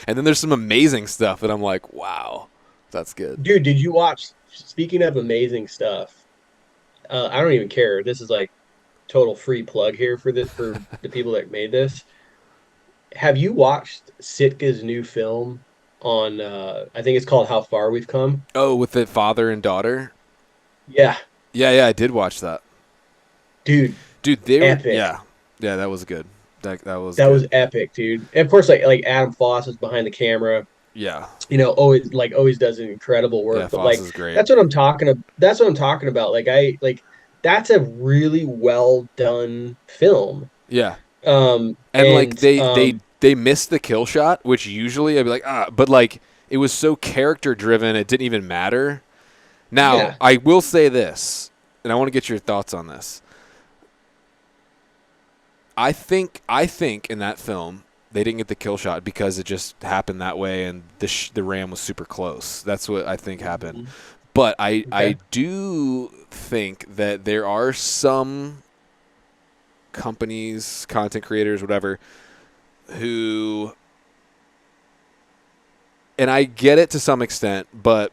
And then there's some amazing stuff that I'm like, wow, that's good. Dude, did you watch, speaking of amazing stuff, I don't even care. This is like total free plug here for the people that made this. Have you watched Sitka's new film on I think it's called How Far We've Come? Oh, with the father and daughter. Yeah, Yeah, yeah, I did watch that. dude, Dude, they were, epic. yeah, yeah, that was good. That was That was good. epic, dude. And of course, like Adam Foss is behind the camera. Yeah, Always does an incredible yeah, work. But Foss like is great. that's what I'm talking about. That's what I'm talking about. That's a really well done film. Yeah, and like And they missed the kill shot, which usually I'd be like, but like it was so character driven, it didn't even matter. Now yeah. I will say this, and I want to get your thoughts on this. I think in that film they didn't get the kill shot because it just happened that way, and the ram was super close. That's what I think happened. Mhm. But I Okay. do think that there are some companies, content creators, whatever, who, and I get it to some extent, but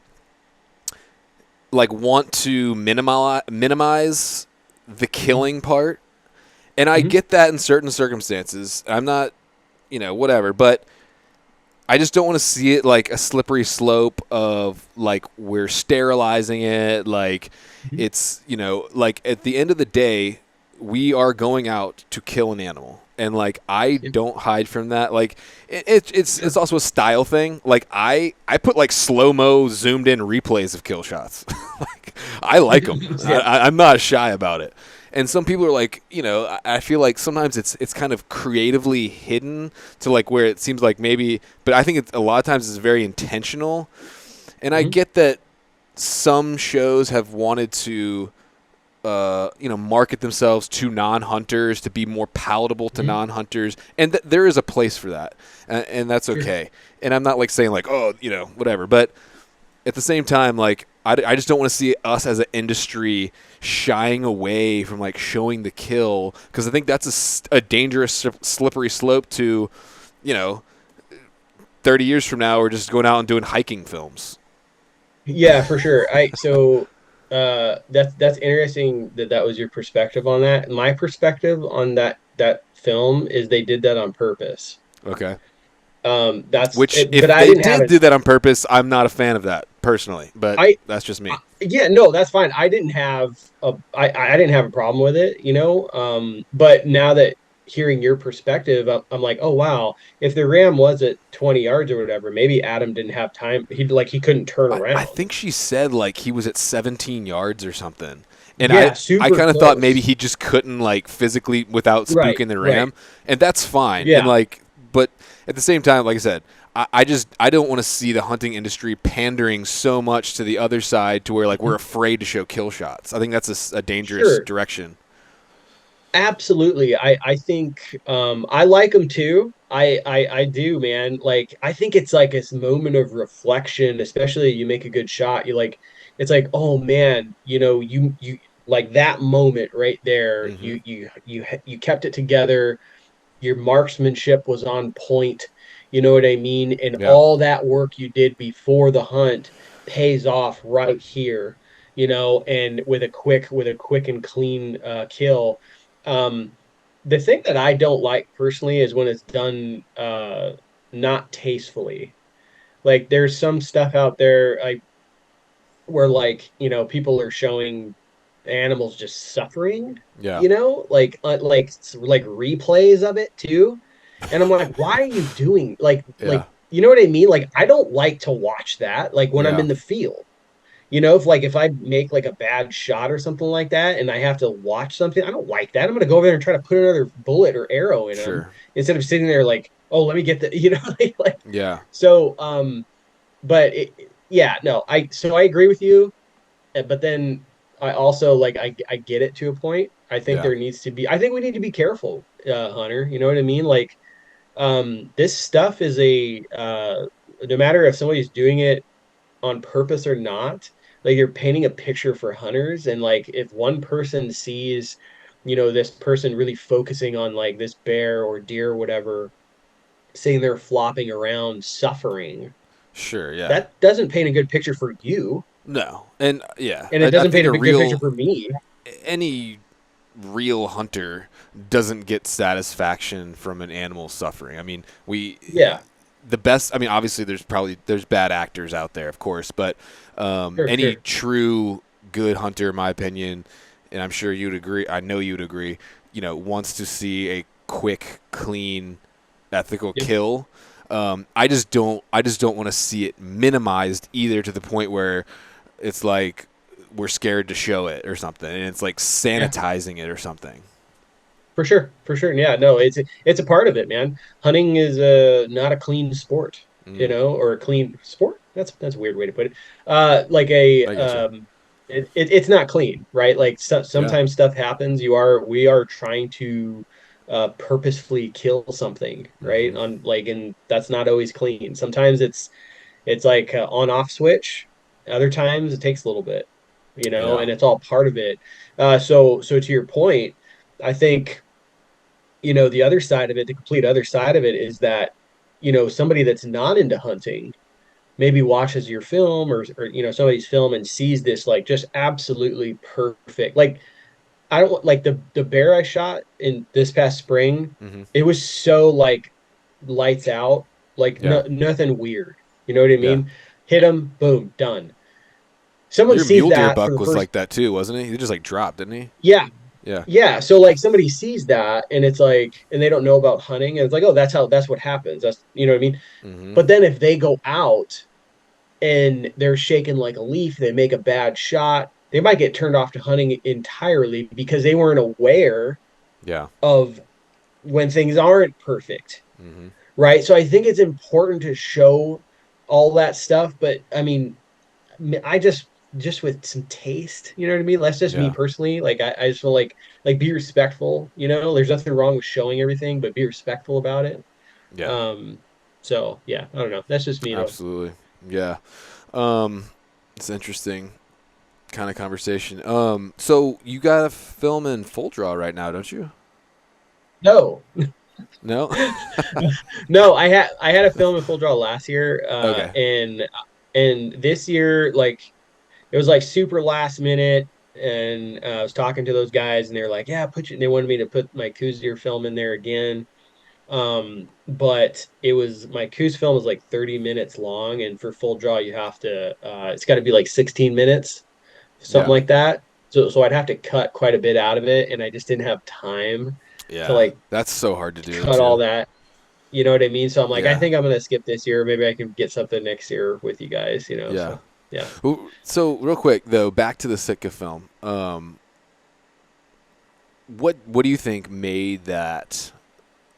like want to minimize the Hmm. killing part. And I Hmm. get that in certain circumstances. I'm not, whatever, but I just don't want to see it like a slippery slope of like we're sterilizing it. Like Hmm. it's, like at the end of the day, we are going out to kill an animal. And like I Yep. don't hide from that. Like it's Sure. also a style thing. Like I put like slow mo zoomed in replays of kill shots. Like I like them. Yeah. I'm not shy about it. And some people are like, I feel like sometimes it's kind of creatively hidden to like where it seems like maybe, but I think a lot of times it's very intentional. And I Hmm. get that some shows have wanted to, market themselves to non-hunters to be more palatable to Hmm. non-hunters, and there is a place for that, and that's Sure. okay. And I'm not like saying like, oh, whatever, but at the same time, like I just don't want to see us as an industry shying away from like showing the kill, because I think that's a dangerous slippery slope to, you know, 30 years from now we're just going out and doing hiking films. Yeah, for sure. That's interesting that that was your perspective on that. My perspective on that film is they did that on purpose. Okay. That's Which, it, but if I they didn't have did it. do that on purpose, I'm not a fan of that personally, but I that's just me. Yeah, no, that's fine. I didn't have a problem with it, you know. But now that hearing your perspective, I'm like, oh wow, if the Ram was at 20 yards or whatever, maybe Adam didn't have time. He couldn't turn I around. think she said like he was at 17 yards or something. And I, Yeah, I super kind of thought maybe close. he just couldn't like physically without Right, spooking the right. ram, and that's fine. And Yeah. like, but at the same time, like I said, I don't want to see the hunting industry pandering so much to the other side to where like we're afraid to show kill shots. I think that's a dangerous Sure. direction. Absolutely. I think I like them too. I do, man. Like I think it's like this moment of reflection, especially you make a good shot. You like it's like, oh man, you like that moment right there. Hmm. You kept it together. Your marksmanship was on point. You know what I mean? And Yeah. all that work you did before the hunt pays off right here, and with a quick and clean kill. Um, the thing that I don't like personally is when it's done not tastefully. Like there's some stuff out there where like, people are showing animals just suffering, Yeah. like replays of it too. And I'm like, why are you doing Yeah. you know what I mean? Like I don't like to watch that like when I'm Yeah. in the field. If I make like a bad shot or something like that and I have to watch something, I don't like that. I'm gonna go over there and try to put another bullet or arrow in them Sure. instead of sitting there like, oh, let me get the, Yeah. so but yeah, no, I agree with you, but then I also like I get it to a point. Yeah. I think we need to be careful, Hunter. You know what I mean? Like this stuff is no matter if somebody's doing it on purpose or not, like you're painting a picture for hunters. And like if one person sees, this person really focusing on like this bear or deer or whatever, sitting there flopping around suffering, Sure. Yeah. that doesn't paint a good picture for you. No. And yeah, And I, it I doesn't think paint a good picture for me. any real hunter doesn't get satisfaction from an animal suffering. I mean, Yeah, the best. I mean, obviously, there's bad actors out there, of course, but sure, any sure. true good hunter, in my opinion, and I'm sure you'd agree. I know you'd agree. Wants to see a quick, clean, ethical Yep. kill. I just don't. I just don't want to see it minimized either to the point where it's like we're scared to show it or something, and it's like Yeah, sanitizing it or something. for sure, for sure. Yeah, no, it's a part of it, man. Hunting is not a clean sport, Mm, or a clean sport. That's a weird way to put it. Like a I get you. it's not clean, right? Like Yeah. sometimes stuff happens. We are trying to purposefully kill something, right? Mm-hmm. And that's not always clean. Sometimes it's like on off switch. Other times it takes a little bit, Yeah. and it's all part of it. So to your point, I think, the other side of it, the complete other side of it is that, somebody that's not into hunting maybe watches your film or somebody's film and sees this like just absolutely perfect. Like I don't like the bear I shot in this past spring. Mm-hmm. It was so like lights out, like Yeah. nothing weird. You know what I Yeah. mean? Hit him, boom, done. Someone Your sees mule deer that for buck the was first, like that too, wasn't he? He just like dropped, didn't he? yeah, Yeah. yeah. So like somebody sees that and it's like, and they don't know about hunting, and it's like, oh, that's what happens. That's what I mean. Mm-hmm. But then if they go out and they're shaking like a leaf, they make a bad shot, they might get turned off to hunting entirely because they weren't aware Yeah. of when things aren't perfect, Mm-hmm. right? So I think it's important to show all that stuff, but I mean, I just with some taste, you know what I mean? That's just me Yeah. personally. Like I just feel like be respectful, there's nothing wrong with showing everything, but be respectful about it. Yeah. Um, so yeah, I don't know. That's just me though. Absolutely. Yeah. Um, it's interesting kind of conversation. So you got a film in full draw right now, don't you? No, No. no, I had a film in full draw last year, Okay. and this year, like it was like super last minute, and I was talking to those guys, and they were like, "Yeah, They wanted me to put my Coos Deer film in there again, but my Coos film is like 30 minutes long, and for full draw, you have to, it's got to be like 16 minutes, something Yeah. like that. So I'd have to cut quite a bit out of it, and I just didn't have time to Yeah. like That's so hard to do cut all too. that. You know what I mean? So I'm like, I Yeah. think I'm gonna skip this year. Maybe I can get something next year with you guys. Yeah. So yeah. So real quick though, back to the Sitka film. What do you think made that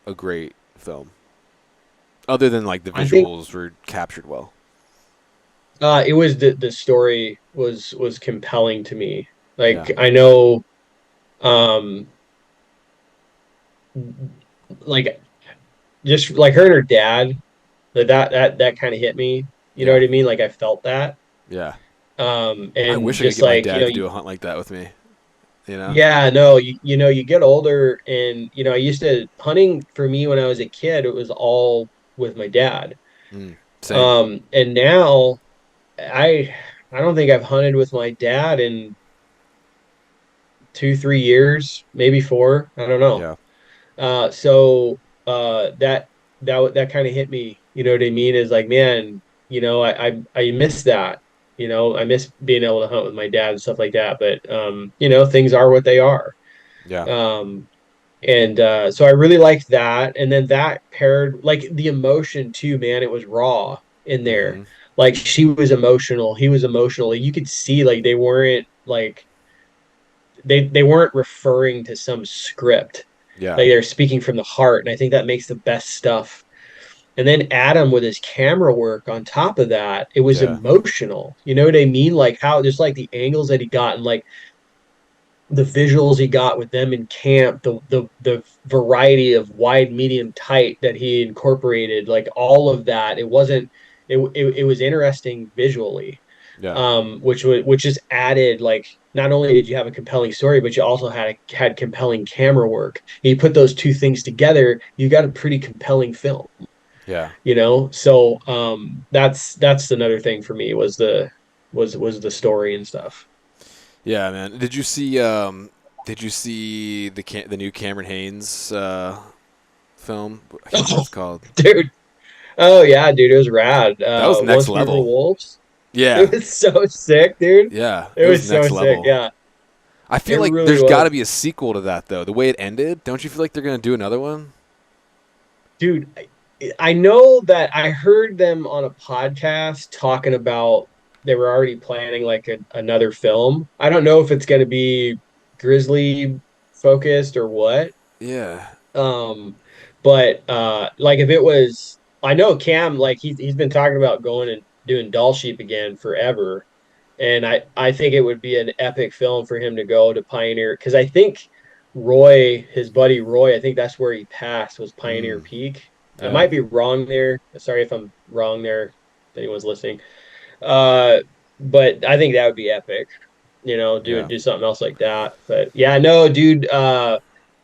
a great film? Other than like the I think visuals were captured well. it was the story was compelling to me. Yeah. Like I know, um, like just like her and her dad, that kind of hit me. You know Yeah. what I mean? Like I felt that. Yeah. I And wish I could just get my like, dad to do a hunt like that with me. You know? yeah, no, you get older, and I used to hunting for me when I was a kid. It was all with my dad. Same. And now I I don't think I've hunted with my dad in 2, 3 years, maybe four. I don't know. Yeah. So that kind of hit me You know what I mean? Is like, man, I miss that. I miss being able to hunt with my dad and stuff like that. But things are what they are. Yeah. Um, and so I really liked that. And then that paired like the emotion too, man. It was raw in there. Mm-hmm. Like she was emotional, he was emotional. Like, you could see like they weren't like they weren't referring to some script. Yeah. Like they're speaking from the heart. And I think that makes the best stuff. And then Adam with his camera work on top of that, it was Yeah. emotional. You know what I mean? Like how just like the angles that he got and like the visuals he got with them in camp, the variety of wide, medium, tight that he incorporated, like all of that. It wasn't it was interesting visually. Yeah. Which just added like not only did you have a compelling story, but you also had compelling camera work. And you put those two things together, you got a pretty compelling film. Yeah. So that's another thing for me was the story and stuff. Yeah, man. Did you see the new Cameron Haynes film? I can't remember what Oh, it's called. dude. Oh yeah, dude, it was rad. That was next Once We Were level. Wolves. Yeah. It was so sick, dude. Yeah. It It was was so next sick. level. Yeah, I it feel like really there's got was. to be a sequel to that though. The way it ended, don't you feel like they're gonna do another one? Dude, I know that I heard them on a podcast talking about they were already planning like another film. I don't know if it's going to be Grizzly focused or what. Yeah. Um, but like if it was, I know Cam like he's been talking about going and doing Doll Sheep again forever. And I think it would be an epic film for him to go to Pioneer because I think Roy, his buddy Roy, I think that's where he passed was Pioneer Mm. Peak. I Yeah. might be wrong there. Sorry if I'm wrong there, if anyone's listening. Uh, but I think that would be epic. Yeah. Do something else like that. But yeah, no, dude.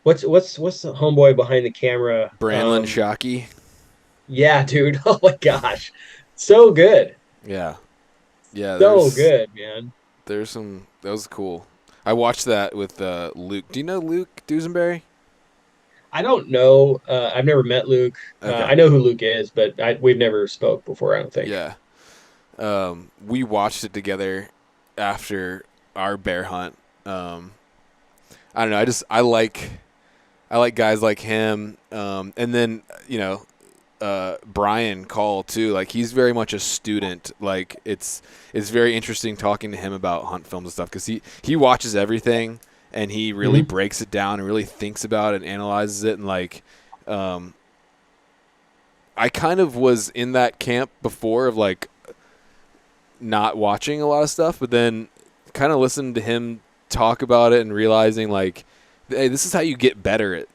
What's the homeboy behind the camera? Branlin Shockey. Yeah, dude. Oh my gosh, so good, Yeah. Yeah. so good, man. There's some. That was cool. I watched that with Luke. Do you know Luke Dusenberry? I don't know. I've never met Luke. Okay. I know who Luke is, but we've never spoke before, I don't think. Yeah. We watched it together after our bear hunt. I don't know. I like guys like him. And then Brian Call too. Like he's very much a student. Like it's very interesting talking to him about hunt films and stuff because he watches everything and he really Hmm. breaks it down and really thinks about it and analyzes it and like. I kind of was in that camp before of like not watching a lot of stuff, but then kind of listening to him talk about it and realizing like, hey, this is how you get better at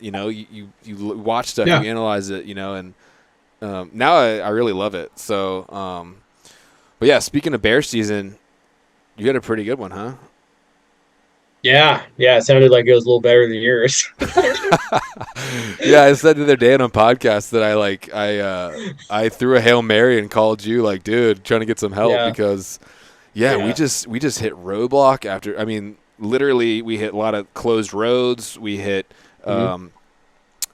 watch stuff, Yeah. you analyze it, and now I really love it. So, but yeah, speaking of bear season, you had a pretty good one, huh? Yeah. Yeah. It sounded like it was a little better than yours. Yeah, I said the other day on a podcast that I threw a Hail Mary and called you like, dude, trying to get some help Yeah. because yeah, we Yeah. just hit roadblock after. I mean, literally, we hit a lot of closed roads. We hit. Hmm.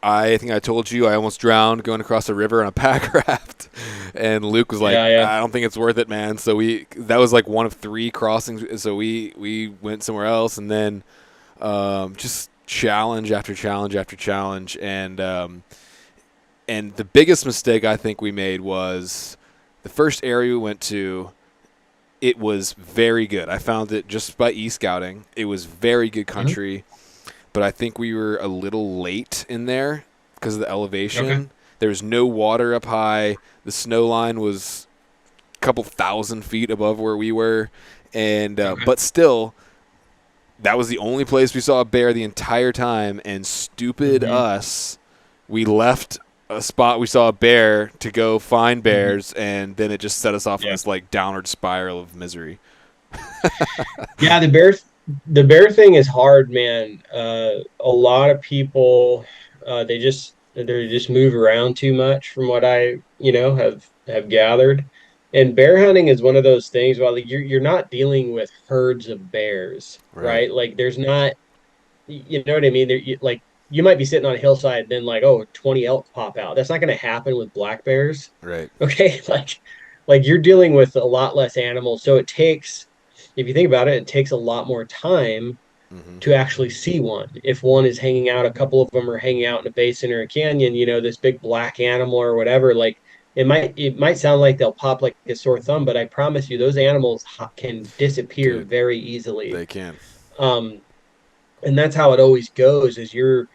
I think I told you I almost drowned going across a river on a pack raft, and Luke was like, Yeah. Yeah. "I don't think it's worth it, man." So that was like one of three crossings. So we went somewhere else, and then just challenge after challenge after challenge, and the biggest mistake I think we made was the first area we went to. It was very good. I found it just by e-scouting. It was very good Hmm. country, but I think we were a little late in there because of the Okay. elevation. There was no water up high. The snow line was a couple thousand feet above where we were, and Okay. but still, that was the only place we saw a bear the entire time. And stupid Hmm. us, we left a spot we saw a bear to go find Hmm. bears, and then it just set us off on Yeah. this like downward spiral of misery. Yeah. The bear thing is hard, man. A lot of people, they just move around too much from what I, have gathered. And bear hunting is one of those things. While you're not dealing with herds of bears, Right. right? Like there's not, you know what I mean? Like you might be sitting on a hillside, then like, oh, 20 elk pop out. That's not going to happen with black bears. Right. Okay. Like you're dealing with a lot less animals. So it takes, if you think about it, it takes a lot more time Mm-hmm. to actually see one. If one is hanging out, a couple of them are hanging out in a basin or a canyon, this big black animal or whatever, like it might sound like they'll pop like a sore thumb, but I promise you those animals can disappear Dude, very easily. they can. Um, and that's how it always goes is you're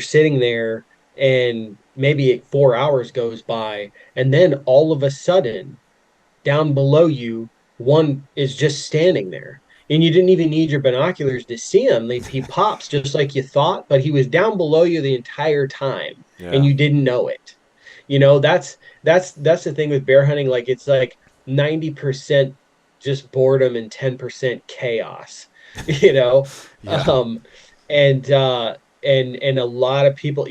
sitting there and maybe 4 hours goes by and then all of a sudden down below you, one is just standing there. And you didn't even need your binoculars to see him. He pops just like you thought, but he was down below you the entire time and Yeah. you didn't know it. That's the thing with bear hunting. Like it's like 90% just boredom and 10% chaos, you know? Yeah. Um, and and a lot of people,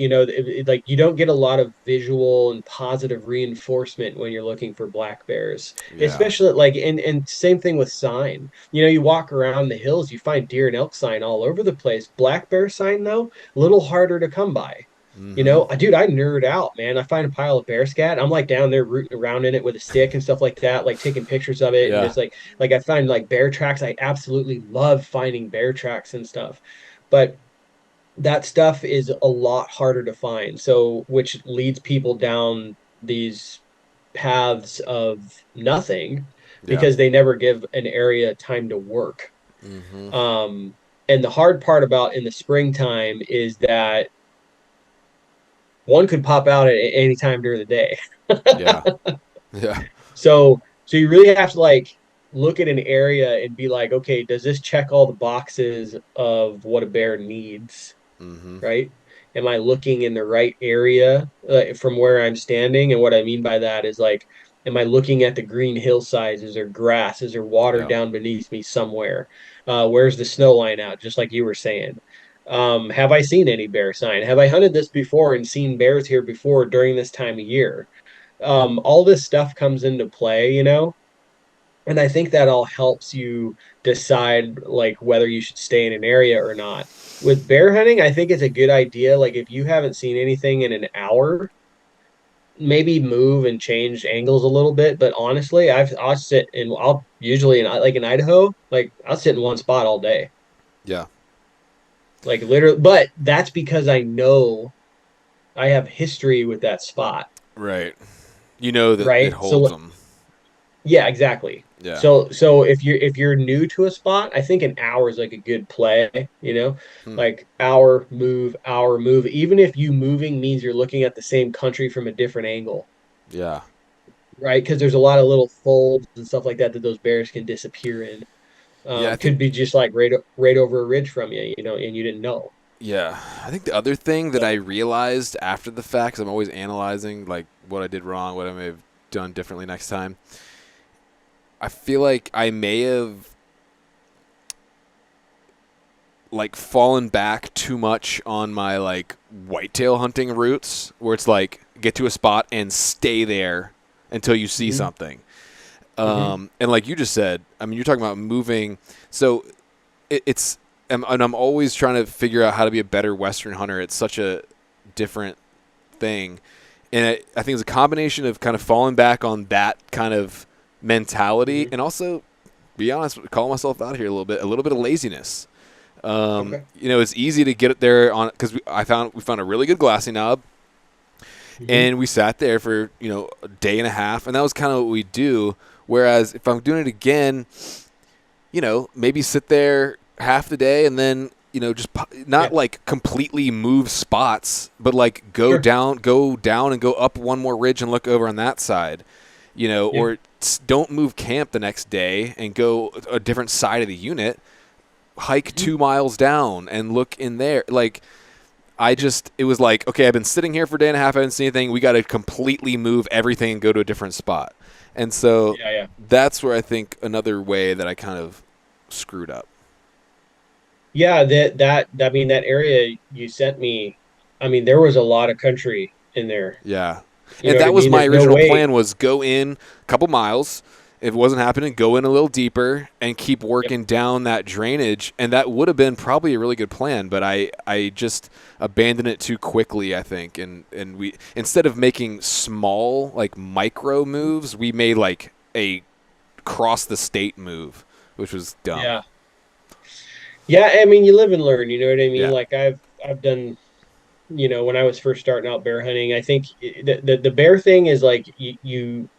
like you don't get a lot of visual and positive reinforcement when you're looking for black bears, Yeah. especially like and same thing with sign. You walk around the hills, you find deer and elk sign all over the place. Black bear sign though, a little harder to come by. Mm-hmm. Dude, I nerd out, man. I find a pile of bear scat. I'm like down there rooting around in it with a stick and stuff like that, like taking pictures of it and Yeah. just like I find like bear tracks. I absolutely love finding bear tracks and stuff. But that stuff is a lot harder to find. So, which leads people down these paths of nothing Yeah. because they never give an area time to work. Mm-hmm. Um, and the hard part about in the springtime is that one could pop out at any time during the day. Yeah. Yeah. So you really have to like look at an area and be like, okay, does this check all the boxes of what a bear needs? Mm-hmm. Right? Am I looking in the right area from where I'm standing? And what I mean by that is like, am I looking at the green hillsides? Is there grass? Is there water Yeah. down beneath me somewhere? Where's the snow line out? Just like you were saying. Have I seen any bear sign? Have I hunted this before and seen bears here before during this time of year? All this stuff comes into play, and I think that all helps you decide like whether you should stay in an area or not. With bear hunting, I think it's a good idea. Like if you haven't seen anything in an hour, maybe move and change angles a little bit. But honestly, I'll sit and I'll usually in Idaho, like I'll sit in one spot all day. Yeah. Like literally, but that's because I know I have history with that spot, Right. You know that it right? holds So them. yeah, exactly. Yeah. So if you're new to a spot, I think an hour is like a good play. Hmm. Like hour move. Even if you moving means you're looking at the same country from a different angle, Yeah. right? Because there's a lot of little folds and stuff like that that those bears can disappear in. Yeah. I think. Could be just like right over a ridge from you, and you didn't know. Yeah. I think the other thing that I realized after the fact, because I'm always analyzing like what I did wrong, what I may have done differently next time. I feel like I may have like fallen back too much on my like whitetail hunting routes where it's like get to a spot and stay there until you see Hmm. something. Hmm. And like you just said, I mean, you're talking about moving. So it's, and I'm always trying to figure out how to be a better Western hunter. It's such a different thing. And I think it's a combination of kind of falling back on that kind of mentality Hmm. and also, be honest, call myself out here a little bit of laziness. Okay. It's easy to get it there on because we found a really good glassy knob, Hmm. and we sat there for a day and a half, and that was kind of what we do. Whereas if I'm doing it again, maybe sit there half the day and then just not Yeah. like completely move spots, but like Sure. go down and go up one more ridge and look over on that side, Yeah. or don't move camp the next day and go a different side of the unit, hike Hmm. 2 miles down and look in there. Like it was like, okay, I've been sitting here for a day and a half, I haven't seen anything. We got to completely move everything and go to a different spot. And so Yeah. Yeah. that's where I think another way that I kind of screwed up. Yeah, I mean that area you sent me, I mean there was a lot of country in there. Yeah. You And know what I that was mean? my There's no original way. plan was go in a couple miles If it wasn't happening, go in a little deeper and keep Yep. working down that drainage. And that would have been probably a really good plan, but I just abandoned it too quickly, I think. And we, instead of making small, like micro moves, we made like a cross the state move, which was dumb. Yeah. Yeah, I mean, you live and learn, you know what I mean? Yeah. Like I've done, when I was first starting out bear hunting, I think the bear thing is like you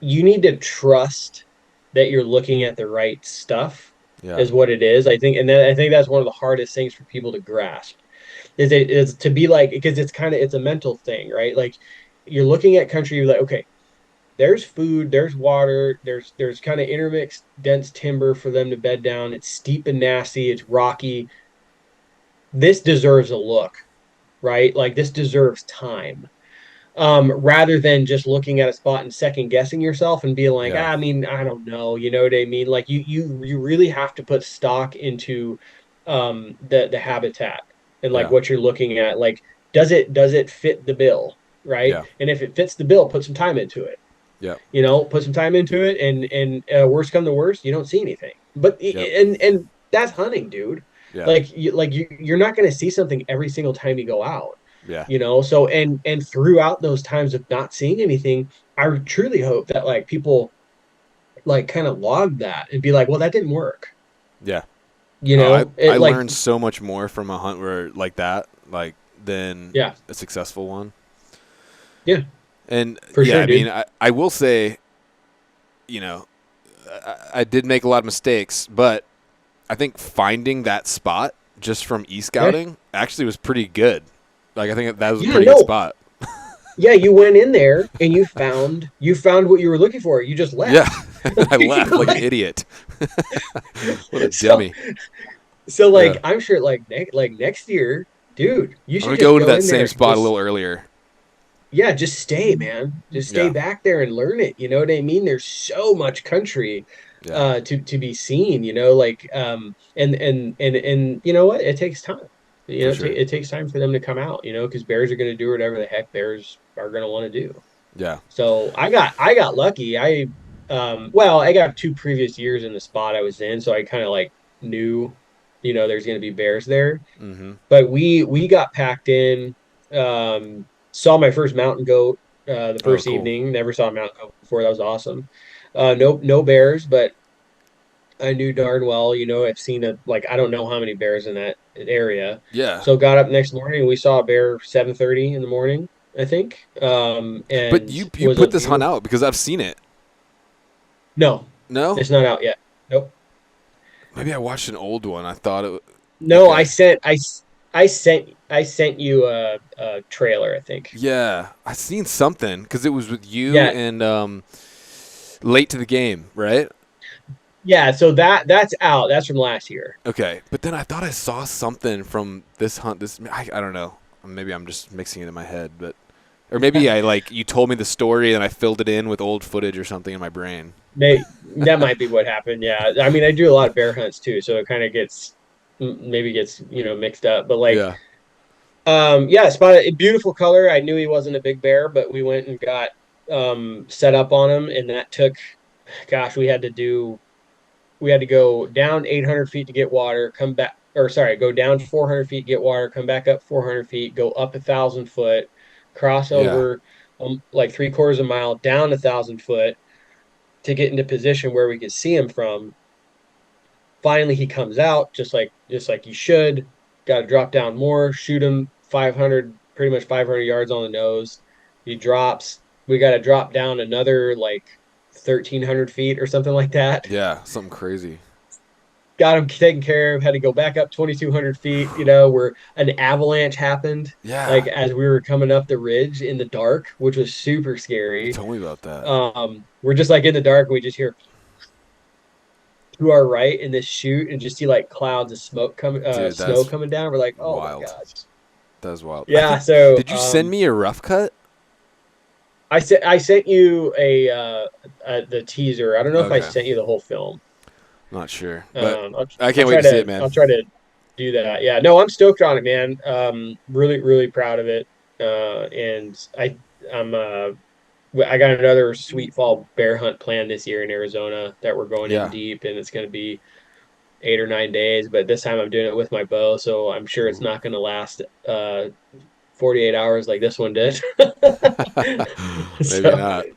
need to trust that you're looking at the right stuff Yeah. is what it is. I think, and then I think that's one of the hardest things for people to grasp is to be like, because it's a mental thing, right? Like you're looking at country, you're like, okay, there's food, there's water, there's kind of intermixed dense timber for them to bed down. It's steep and nasty, it's rocky. This deserves a look, right? Like this deserves time. Rather than just looking at a spot and second guessing yourself and being like, Yeah. I mean, I don't know, you know what I mean? Like you really have to put stock into the habitat and like Yeah. what you're looking at. Like, does it fit the bill, right? Yeah. And if it fits the bill, put some time into it. Yep. Put some time into it, and worst come to worst, you don't see anything. But Yep. and that's hunting, dude. Yeah. You're not going to see something every single time you go out. Yeah. So and throughout those times of not seeing anything, I truly hope that like people like kind of log that and be like, well, that didn't work. Yeah. I It like, learned so much more from a hunt where like that, like than yeah, a successful one. yeah, And for yeah, sure, I mean, dude. I will say, you know, I did make a lot of mistakes, but I think finding that spot just from Okay. e-scouting actually was pretty good. Like I think that was a Yeah, pretty good no, spot. yeah, you went in there and you found what you were looking for. You just Yeah, left. I left You're like an like, idiot. What a so dummy. so Yeah, like I'm sure like next year, dude, you I'm should gonna just go into go that in there same and spot a just little earlier. yeah, just stay, man. Just stay Yeah, back there and learn it. You know what I mean? There's so much country yeah, to be seen, like and you know what? It takes time. for sure. It takes time for them to come out, because bears are going to do whatever the heck bears are going to want to do. Yeah. So I got lucky. Well, I got 2 previous years in the spot I was in, so I kind of like knew, there's going to be bears there. Mm-hmm. But we got packed in. Saw my first mountain goat the Oh, first cool. evening. Never saw a mountain goat before. That was awesome. No bears, but I knew darn well, I've seen like I don't know how many bears in that area. Yeah, So got up next morning and we saw a bear 7:30 in the morning, I think. but And you was a put this hunt beautiful. out because I've seen it. No, No, it's not out yet. Nope. maybe I watched an old one. I thought it. No, Okay. I sent you a trailer, I think. Yeah, I seen something because it was with you Yeah, and late to the game, right? yeah. So that's out. That's from last year. Okay, but then I thought I saw something from this hunt. I don't know. Maybe I'm just mixing it in my head, but or maybe I like you told me the story and I filled it in with old footage or something in my brain. That might be what happened. Yeah, I mean, I do a lot of bear hunts too, so it kind of maybe gets mixed up. But like, Yeah, yeah, spotted a beautiful color. I knew he wasn't a big bear, but we went and got set up on him, and that took, gosh, we had to go down 800 feet to get water, come back, or sorry, go down 400 feet, get water, come back up 400 feet, go up 1,000 foot, cross yeah, over like 3/4 of a mile, down 1,000 foot to get into position where we could see him from. Finally, he comes out just like he should. Got to drop down more, shoot him 500, pretty much 500 yards on the nose. He drops. We got to drop down another like 1,300 feet or something like that. yeah. Something crazy. Got him taken care of. Had to go back up 2,200 feet. Where an avalanche happened, like Yeah, as we were coming up the ridge in the dark, which was super you scary. told me about that, We're just like in the dark, and we just hear to our right in this chute and just see like clouds of dude. snow That's coming down. We're like, oh my wild. gosh. That was wild. I Yeah. think. So Did you send me a rough cut? I sent you the teaser. I don't know if I Okay, sent you the whole film. not sure, but I'll I I'll can't wait try to see it, to man. I'll try to do that. Yeah. No, I'm stoked on it, man. Really, really proud of it. And I'm I got another sweet fall bear hunt planned this year in Arizona that we're going in Yeah. deep, and it's going to be 8 or 9 days. But this time I'm doing it with my bow, so I'm sure it's Ooh. not going to last 48 hours like this one did. Maybe So not.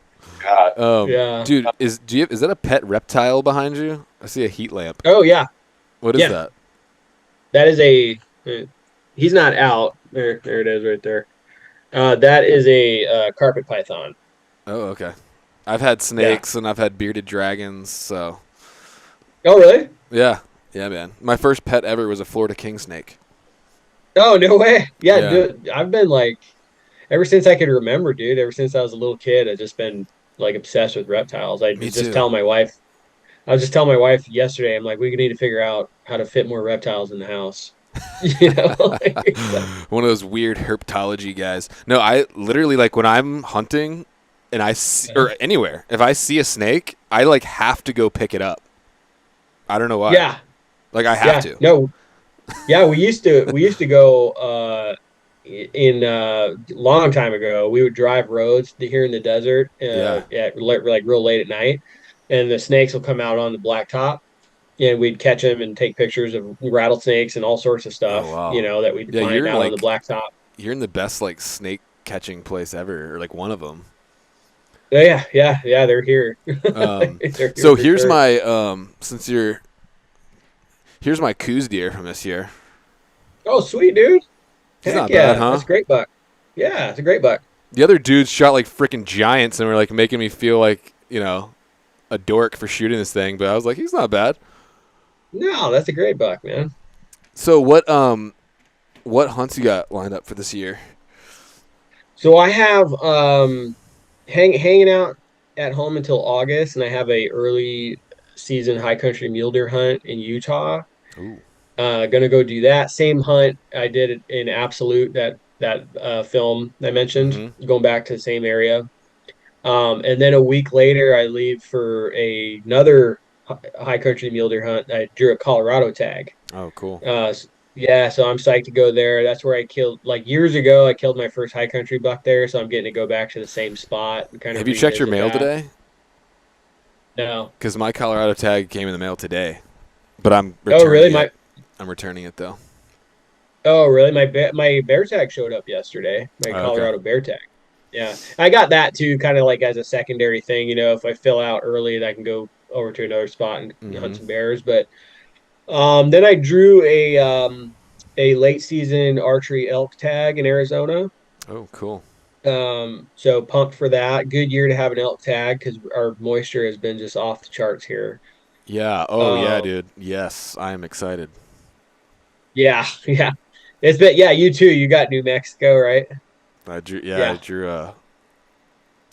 yeah. Dude, is that a pet reptile behind you? I see a heat lamp. Oh yeah, What is yeah. that? That is a. He's not out. There it is right there. That is a carpet python. Oh, okay. I've had Yeah. snakes and I've had bearded dragons, so Oh really? yeah. Yeah, man. My first pet ever was a Florida king snake. Oh no way. Yeah, Yeah. dude. I've been like ever since I could remember, dude. Ever since I was a little kid, I've just been like obsessed with reptiles. I Me was just too. telling my wife. I was just telling my wife yesterday. I'm like, we need to figure out how to fit more reptiles in the house. You know, so, One of those weird herpetology guys. No, I literally like when I'm hunting and I see, or anywhere, if I see a snake, I like have to go pick it up. I don't know why. yeah, Like I have yeah. to. No, yeah. We used to go in long time ago. We would drive roads here in the desert Yeah. at like real late at night, and the snakes will come out on the blacktop, and we'd catch them and take pictures of rattlesnakes and all sorts of Oh stuff, wow. that we'd Yeah, find out on the blacktop. you're in the best like snake catching place ever, or like one of them. Yeah, yeah, yeah. They're here. They're here So for here's sure. my since you're here's my coos deer from this year. Oh, sweet, dude. He's Heck not bad, yeah, huh? that's a great buck. Yeah, it's a great buck. The other dudes shot like freaking giants and were like making me feel like a dork for shooting this thing, but I was like, he's not bad. No, that's a great buck, man. So what hunts you got lined up for this year? So I have hanging out at home until August, and I have a early season high country mule deer hunt in Utah. Ooh. Gonna go do that same hunt I did in Absolute, that film I mentioned, Mm-hmm. going back to the same area. And then a week later, I leave for another high country mule deer hunt. I drew a Colorado tag. Oh, cool. Uh, yeah, so I'm psyched to go there. That's where I killed, like years ago, I killed my first high country buck there. So I'm getting to go back to the same spot and kind of Have you checked your revisit mail that. today? No. Because my Colorado tag came in the mail today, but I'm Oh, returning really? it. I'm returning it though. Oh, really? My bear tag showed up yesterday. My Oh, okay. Colorado bear tag. Yeah, I got that too, kind of like as a secondary thing. If I fill out early, then I can go over to another spot and hunt Mm-hmm. some bears. But then I drew a late season archery elk tag in Arizona. Oh, cool. So pumped for that. Good year to have an elk tag because our moisture has been just off the charts here. Yeah. Oh, yeah, Um, dude. Yes, I am excited. yeah, yeah. It's been yeah. You too. You got New Mexico, right? I drew. Yeah, I Yeah, drew a.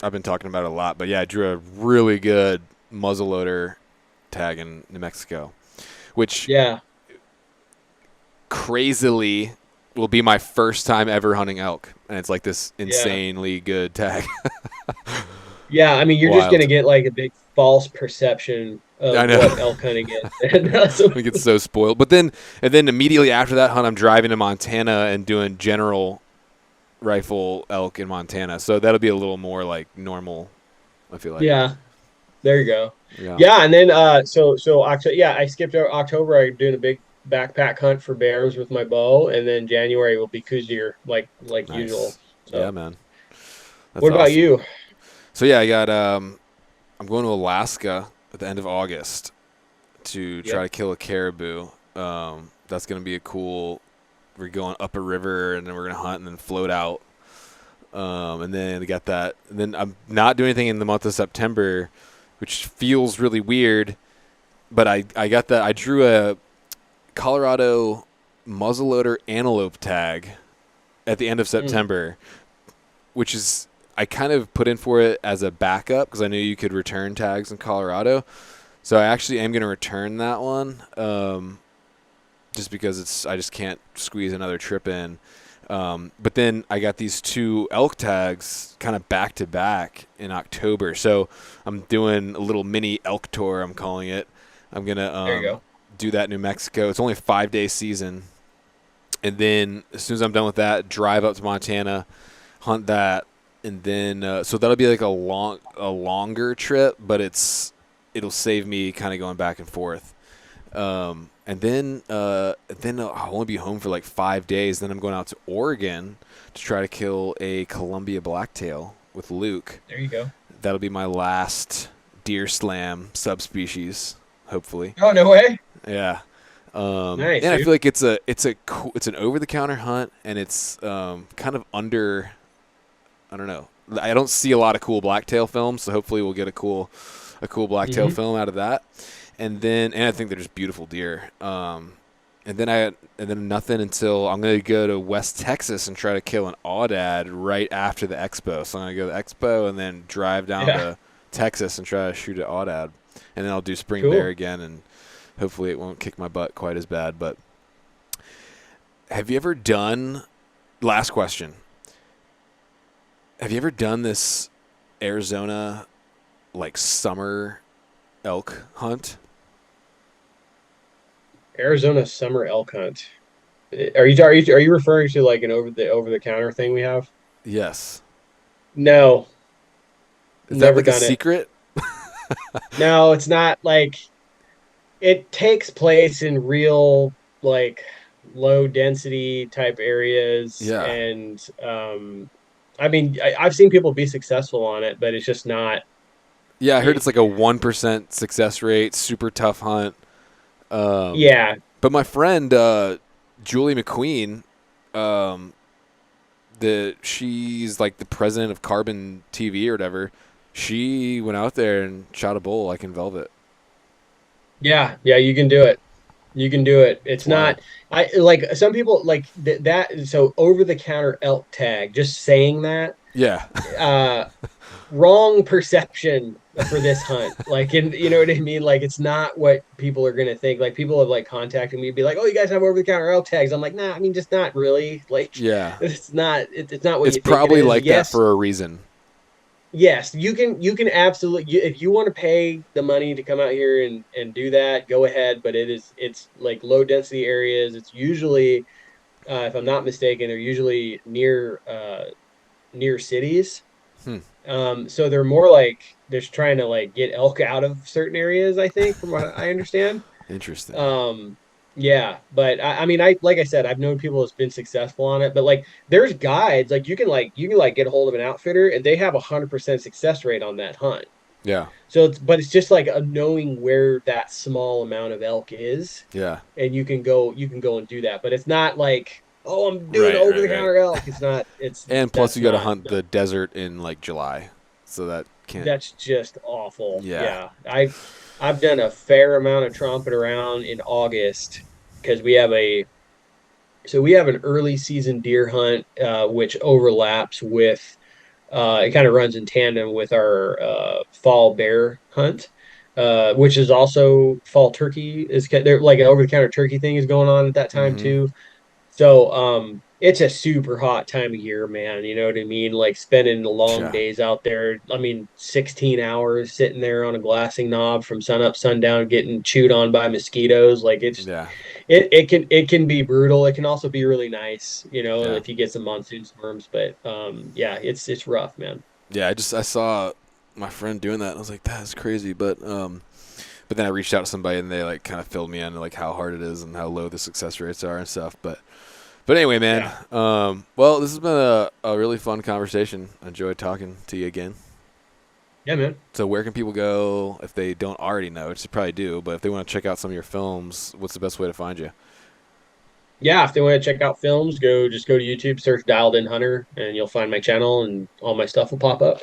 I've been talking about it a lot, but yeah, I drew a really good muzzleloader tag in New Mexico, which yeah, crazily will be my first time ever hunting elk, and it's like this yeah. insanely good tag. Yeah, I mean, you're just gonna Wild. get like a big false perception I of know. what elk hunting is. And that's We get so spoiled. And then immediately after that hunt, I'm driving to Montana and doing general rifle elk in Montana. So that'll be a little more like normal, I feel like. yeah, there you go. Yeah. Yeah, and then so October, yeah, I skipped out October. I'm doing a big backpack hunt for bears with my bow, and then January will be coos deer like Nice. usual. Yeah, So, man. That's what about awesome. you? So yeah, I got I'm going to Alaska at the end of August to try Yep. to kill a caribou. That's gonna be a cool. We're going up a river and then we're gonna hunt and then float out. And then we got that. And then I'm not doing anything in the month of September, which feels really weird. But I got that. I drew a Colorado muzzleloader antelope tag at the end of Mm, September, which is I kind of put in for it as a backup because I knew you could return tags in Colorado. So I actually am going to return that one, just because I just can't squeeze another trip in. But then I got these two elk tags kind of back to back in October. So I'm doing a little mini elk tour, I'm calling it. I'm going there you to go. do that in New Mexico. It's only a 5-day season. And then as soon as I'm done with that, drive up to Montana, hunt that, and then so that'll be like a longer trip, but it'll save me kind of going back and forth. And then I'll only be home for like 5 days. Then I'm going out to Oregon to try to kill a Columbia blacktail with Luke. There you go. That'll be my last deer slam subspecies, hopefully. Oh, no way. Yeah. Nice, And I dude. feel like it's an over the counter hunt, and it's kind of under. I don't know. I don't see a lot of cool blacktail films, so hopefully we'll get a cool blacktail Hmm. film out of that. And I think they're just beautiful deer. And then nothing until I'm gonna go to West Texas and try to kill an aoudad right after the expo. So I'm gonna go to the expo and then drive down Yeah. to Texas and try to shoot an aoudad, and then I'll do spring bear Cool. again, and hopefully it won't kick my butt quite as bad. But have you ever done? Last question. Have you ever done this Arizona like summer elk hunt? Arizona summer elk hunt. Are you referring to like an over the counter thing we have? Yes. No, Is that never like a done it. secret? No, it's not like it takes place in real like low density type areas Yeah. and I mean I've seen people be successful on it, but it's just not. Yeah, I heard y- it's like a 1% success rate, super tough hunt. Um, Yeah, but my friend Julie McQueen, um, she's like the president of Carbon TV or whatever. She went out there and shot a bull like in velvet. yeah, yeah, you can do it. You can do it. It's It's wild. not. I like some people like that. So over the counter elk tag. Just saying that. Yeah. Uh, Wrong perception for this hunt. Like, in you know what I mean? Like, it's not what people are gonna think. Like, people have like contacted me, be like, "Oh, you guys have over the counter elk tags." I'm like, "Nah, I mean, just not really. Like, Yeah. it's not. It's not what It's you think it probably is." like that Yes, for a reason. yes, you can absolutely if you want to pay the money to come out here and do that, go ahead. But it's like low density areas. It's usually, if I'm not mistaken, they're usually near cities. Hmm. So they're more like they're just trying to like get elk out of certain areas, I think, from what I understand. Interesting. Um, yeah, but I mean, I like I said, I've known people that's been successful on it, but like there's guides, like you can get a hold of an outfitter and they have 100% success rate on that hunt. Yeah. So it's just like a knowing where that small amount of elk is, Yeah. and you can go and do that. But it's not like, oh, I'm doing Right. over Right. the Right. counter elk. It's not. It's And plus, that's you got to not. hunt the desert in like July, so that can't. That's just awful. Yeah. Yeah. I've done a fair amount of tromping around in August because we have an early season deer hunt which overlaps with it kind of runs in tandem with our fall bear hunt. Which is also fall turkey is there like an over the counter turkey thing is going on at that time Mm-hmm. too. So it's a super hot time of year, man. You know what I mean? Like spending the long Yeah. days out there. I mean, 16 hours sitting there on a glassing knob from sun up, sundown, getting chewed on by mosquitoes. Like Yeah. it can be brutal. It can also be really nice, Yeah. if you get some monsoon storms. But yeah, it's rough, man. Yeah. I saw my friend doing that. And I was like, that's crazy. But then I reached out to somebody and they like kind of filled me in like how hard it is and how low the success rates are and stuff. But anyway, man. Yeah. Well, this has been a really fun conversation. I enjoyed talking to you again. Yeah, man. So where can people go if they don't already know, which they probably do, but if they want to check out some of your films, what's the best way to find you? Yeah, if they want to check out films, just go to YouTube, search Dialed In Hunter, and you'll find my channel and all my stuff will pop up.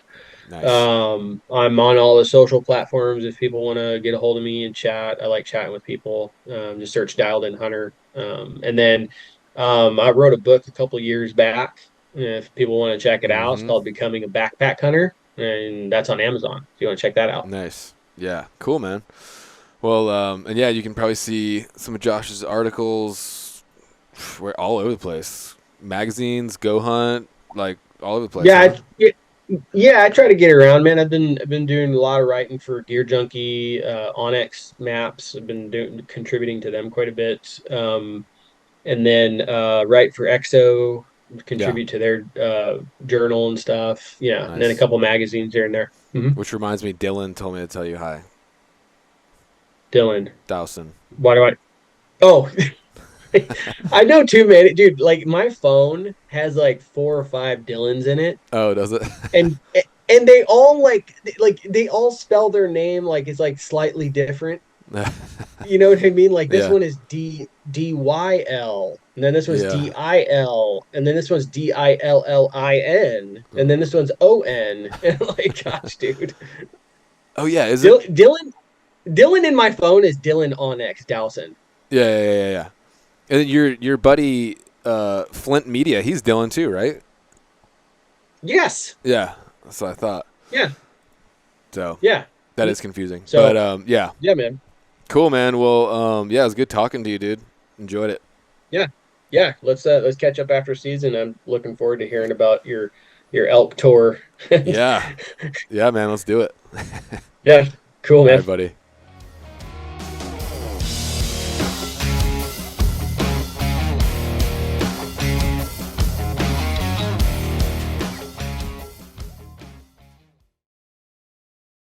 Nice. I'm on all the social platforms if people want to get a hold of me and chat. I like chatting with people. Just search Dialed In Hunter. And then I wrote a book a couple of years back. If people want to check it out, it's Mm-hmm. called Becoming a Backpack Hunter, and that's on Amazon. If you want to check that out. Nice. Yeah. Cool, man. Well, and yeah, you can probably see some of Josh's articles. We're all over the place. Magazines, Go Hunt, like all over the place, Yeah, huh? yeah, I try to get around, man. I've been doing a lot of writing for Gear Junkie, Onyx Maps. I've been contributing to them quite a bit. And then write for EXO. Yeah. contribute to their journal and stuff. Yeah, and then a Nice. couple magazines here and there. Which reminds me, Dylan told me to tell you hi. Dylan, Dowson. why do I? Oh, I know too many, dude. Like my phone has like 4 or 5 Dylans in it, Oh, does it? and and they all like they all spell their name like it's like slightly different. You know what I mean? Like this Yeah. one is DYL, and then this one's Yeah. DIL, and then this one's DILLIN, and then this one's ON. And like, gosh, dude, Oh yeah. Is it? Dylan in my phone is Dylan Onyx Dowson. Yeah. And your buddy Flint Media, he's Dylan too, right? Yes, Yeah. That's what I thought. yeah, So yeah. that is confusing. But So yeah. yeah, man. Cool, man. Well, yeah, it was good talking to you, dude. Enjoyed it. Yeah, yeah. Let's catch up after season. I'm looking forward to hearing about your elk tour. Yeah. Yeah, man. Let's do it. Yeah, cool, All man. right, buddy.